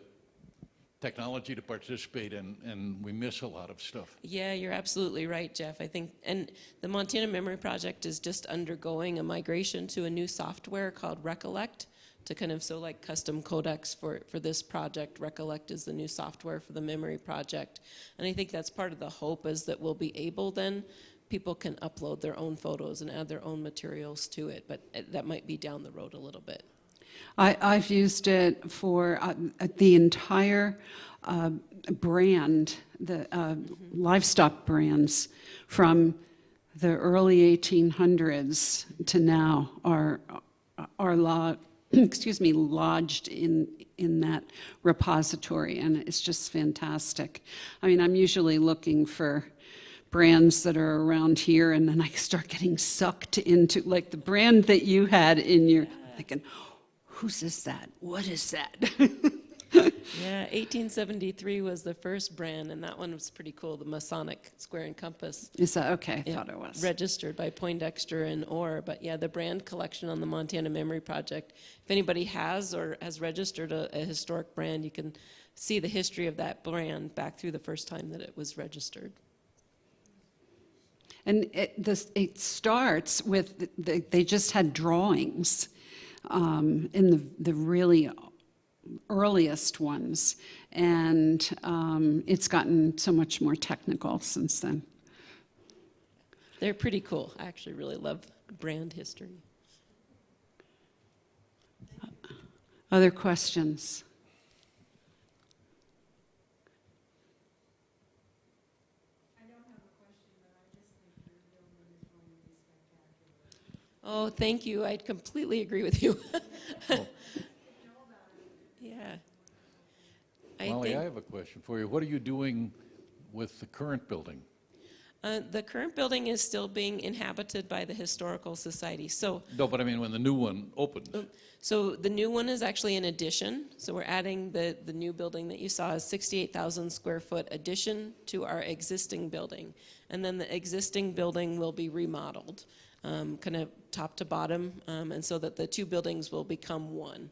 technology to participate in, and we miss a lot of stuff. Yeah, you're absolutely right, Jeff. I think, and the Montana Memory Project is just undergoing a migration to a new software called Recollect to kind of, so like custom codecs for this project. Recollect is the new software for the Memory Project. And I think that's part of the hope, is that we'll be able then, people can upload their own photos and add their own materials to it, but that might be down the road a little bit. I've used it for the entire brand, the livestock brands from the early 1800s to now are lodged in that repository, and it's just fantastic. I mean, I'm usually looking for brands that are around here, and then I start getting sucked into, like the brand that you had in your, thinking, whose is that? What is that? Yeah, 1873 was the first brand, and that one was pretty cool, the Masonic Square and Compass. Is that okay? I Yeah, thought it was. registered by Poindexter and Orr. But yeah, the brand collection on the Montana Memory Project, if anybody has or has registered a historic brand, you can see the history of that brand back through the first time that it was registered. And it starts with, they just had drawings in the really earliest ones, and it's gotten so much more technical since then. They're pretty cool. I actually really love brand history. Other questions? Oh, thank you. I completely agree with you. Yeah. Molly, I have a question for you. What are you doing with the current building? The current building is still being inhabited by the Historical Society. So, No, but I mean when the new one opens. so the new one is actually an addition. So we're adding the new building that you saw, a 68,000 square foot addition to our existing building. And then the existing building will be remodeled, kind of top to bottom, and so that the two buildings will become one.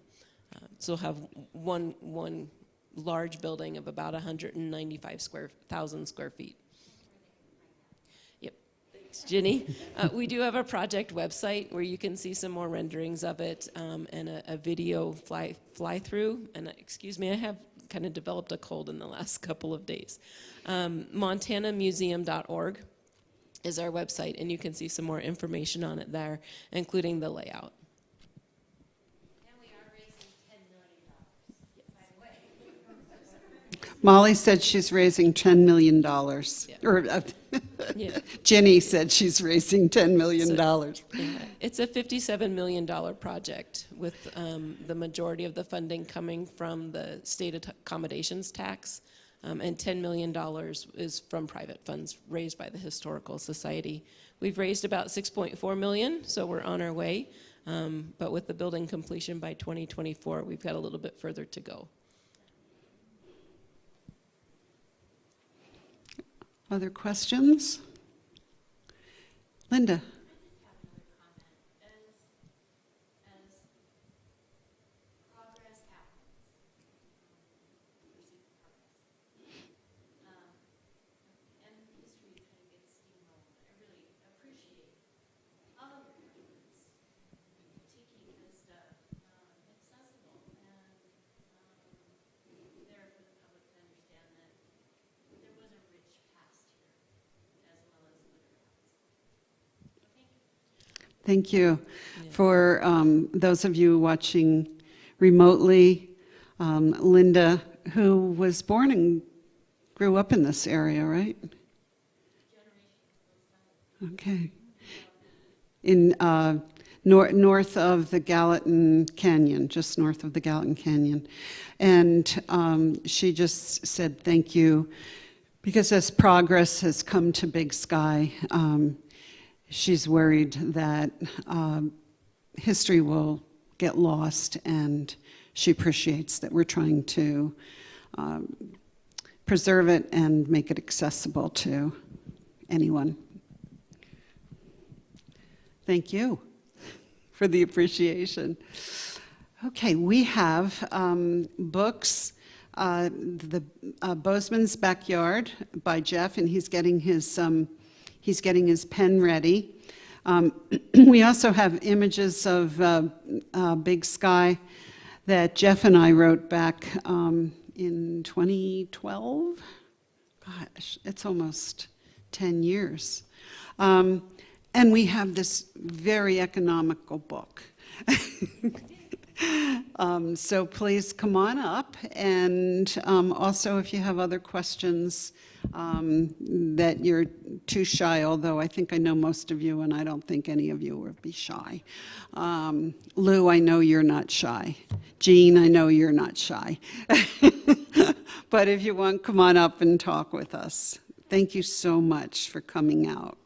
So we'll have one large building of about 195,000 square feet. Yep. Thanks, Ginny. We do have a project website where you can see some more renderings of it, and a video fly through. And excuse me, I have kind of developed a cold in the last couple of days. MontanaMuseum.org is our website, and you can see some more information on it there, including the layout. And we are raising $10 million, by the way. Molly said she's raising $10 million. Yeah. Or Yeah. Ginny said she's raising $10 million. Yeah, it's a $57 million project with the majority of the funding coming from the state accommodations tax, and $10 million is from private funds raised by the Historical Society. We've raised about $6.4 million, so we're on our way, but with the building completion by 2024, we've got a little bit further to go. Other questions? Linda? Thank you. For those of you watching remotely, Linda, who was born and grew up in this area, right? Okay. In north of the Gallatin Canyon, just north of the Gallatin Canyon. And she just said thank you, because as progress has come to Big Sky, she's worried that history will get lost, and she appreciates that we're trying to preserve it and make it accessible to anyone. Thank you for the appreciation. Okay, we have books. The Bozeman's Backyard by Jeff, and he's getting his pen ready. We also have images of Big Sky that Jeff and I wrote back in 2012. Gosh, it's almost 10 years. And we have this very economical book. So please come on up, and also if you have other questions that you're too shy, although I think I know most of you, and I don't think any of you would be shy. Lou, I know you're not shy. Jean, I know you're not shy. But if you want, come on up and talk with us. Thank you so much for coming out.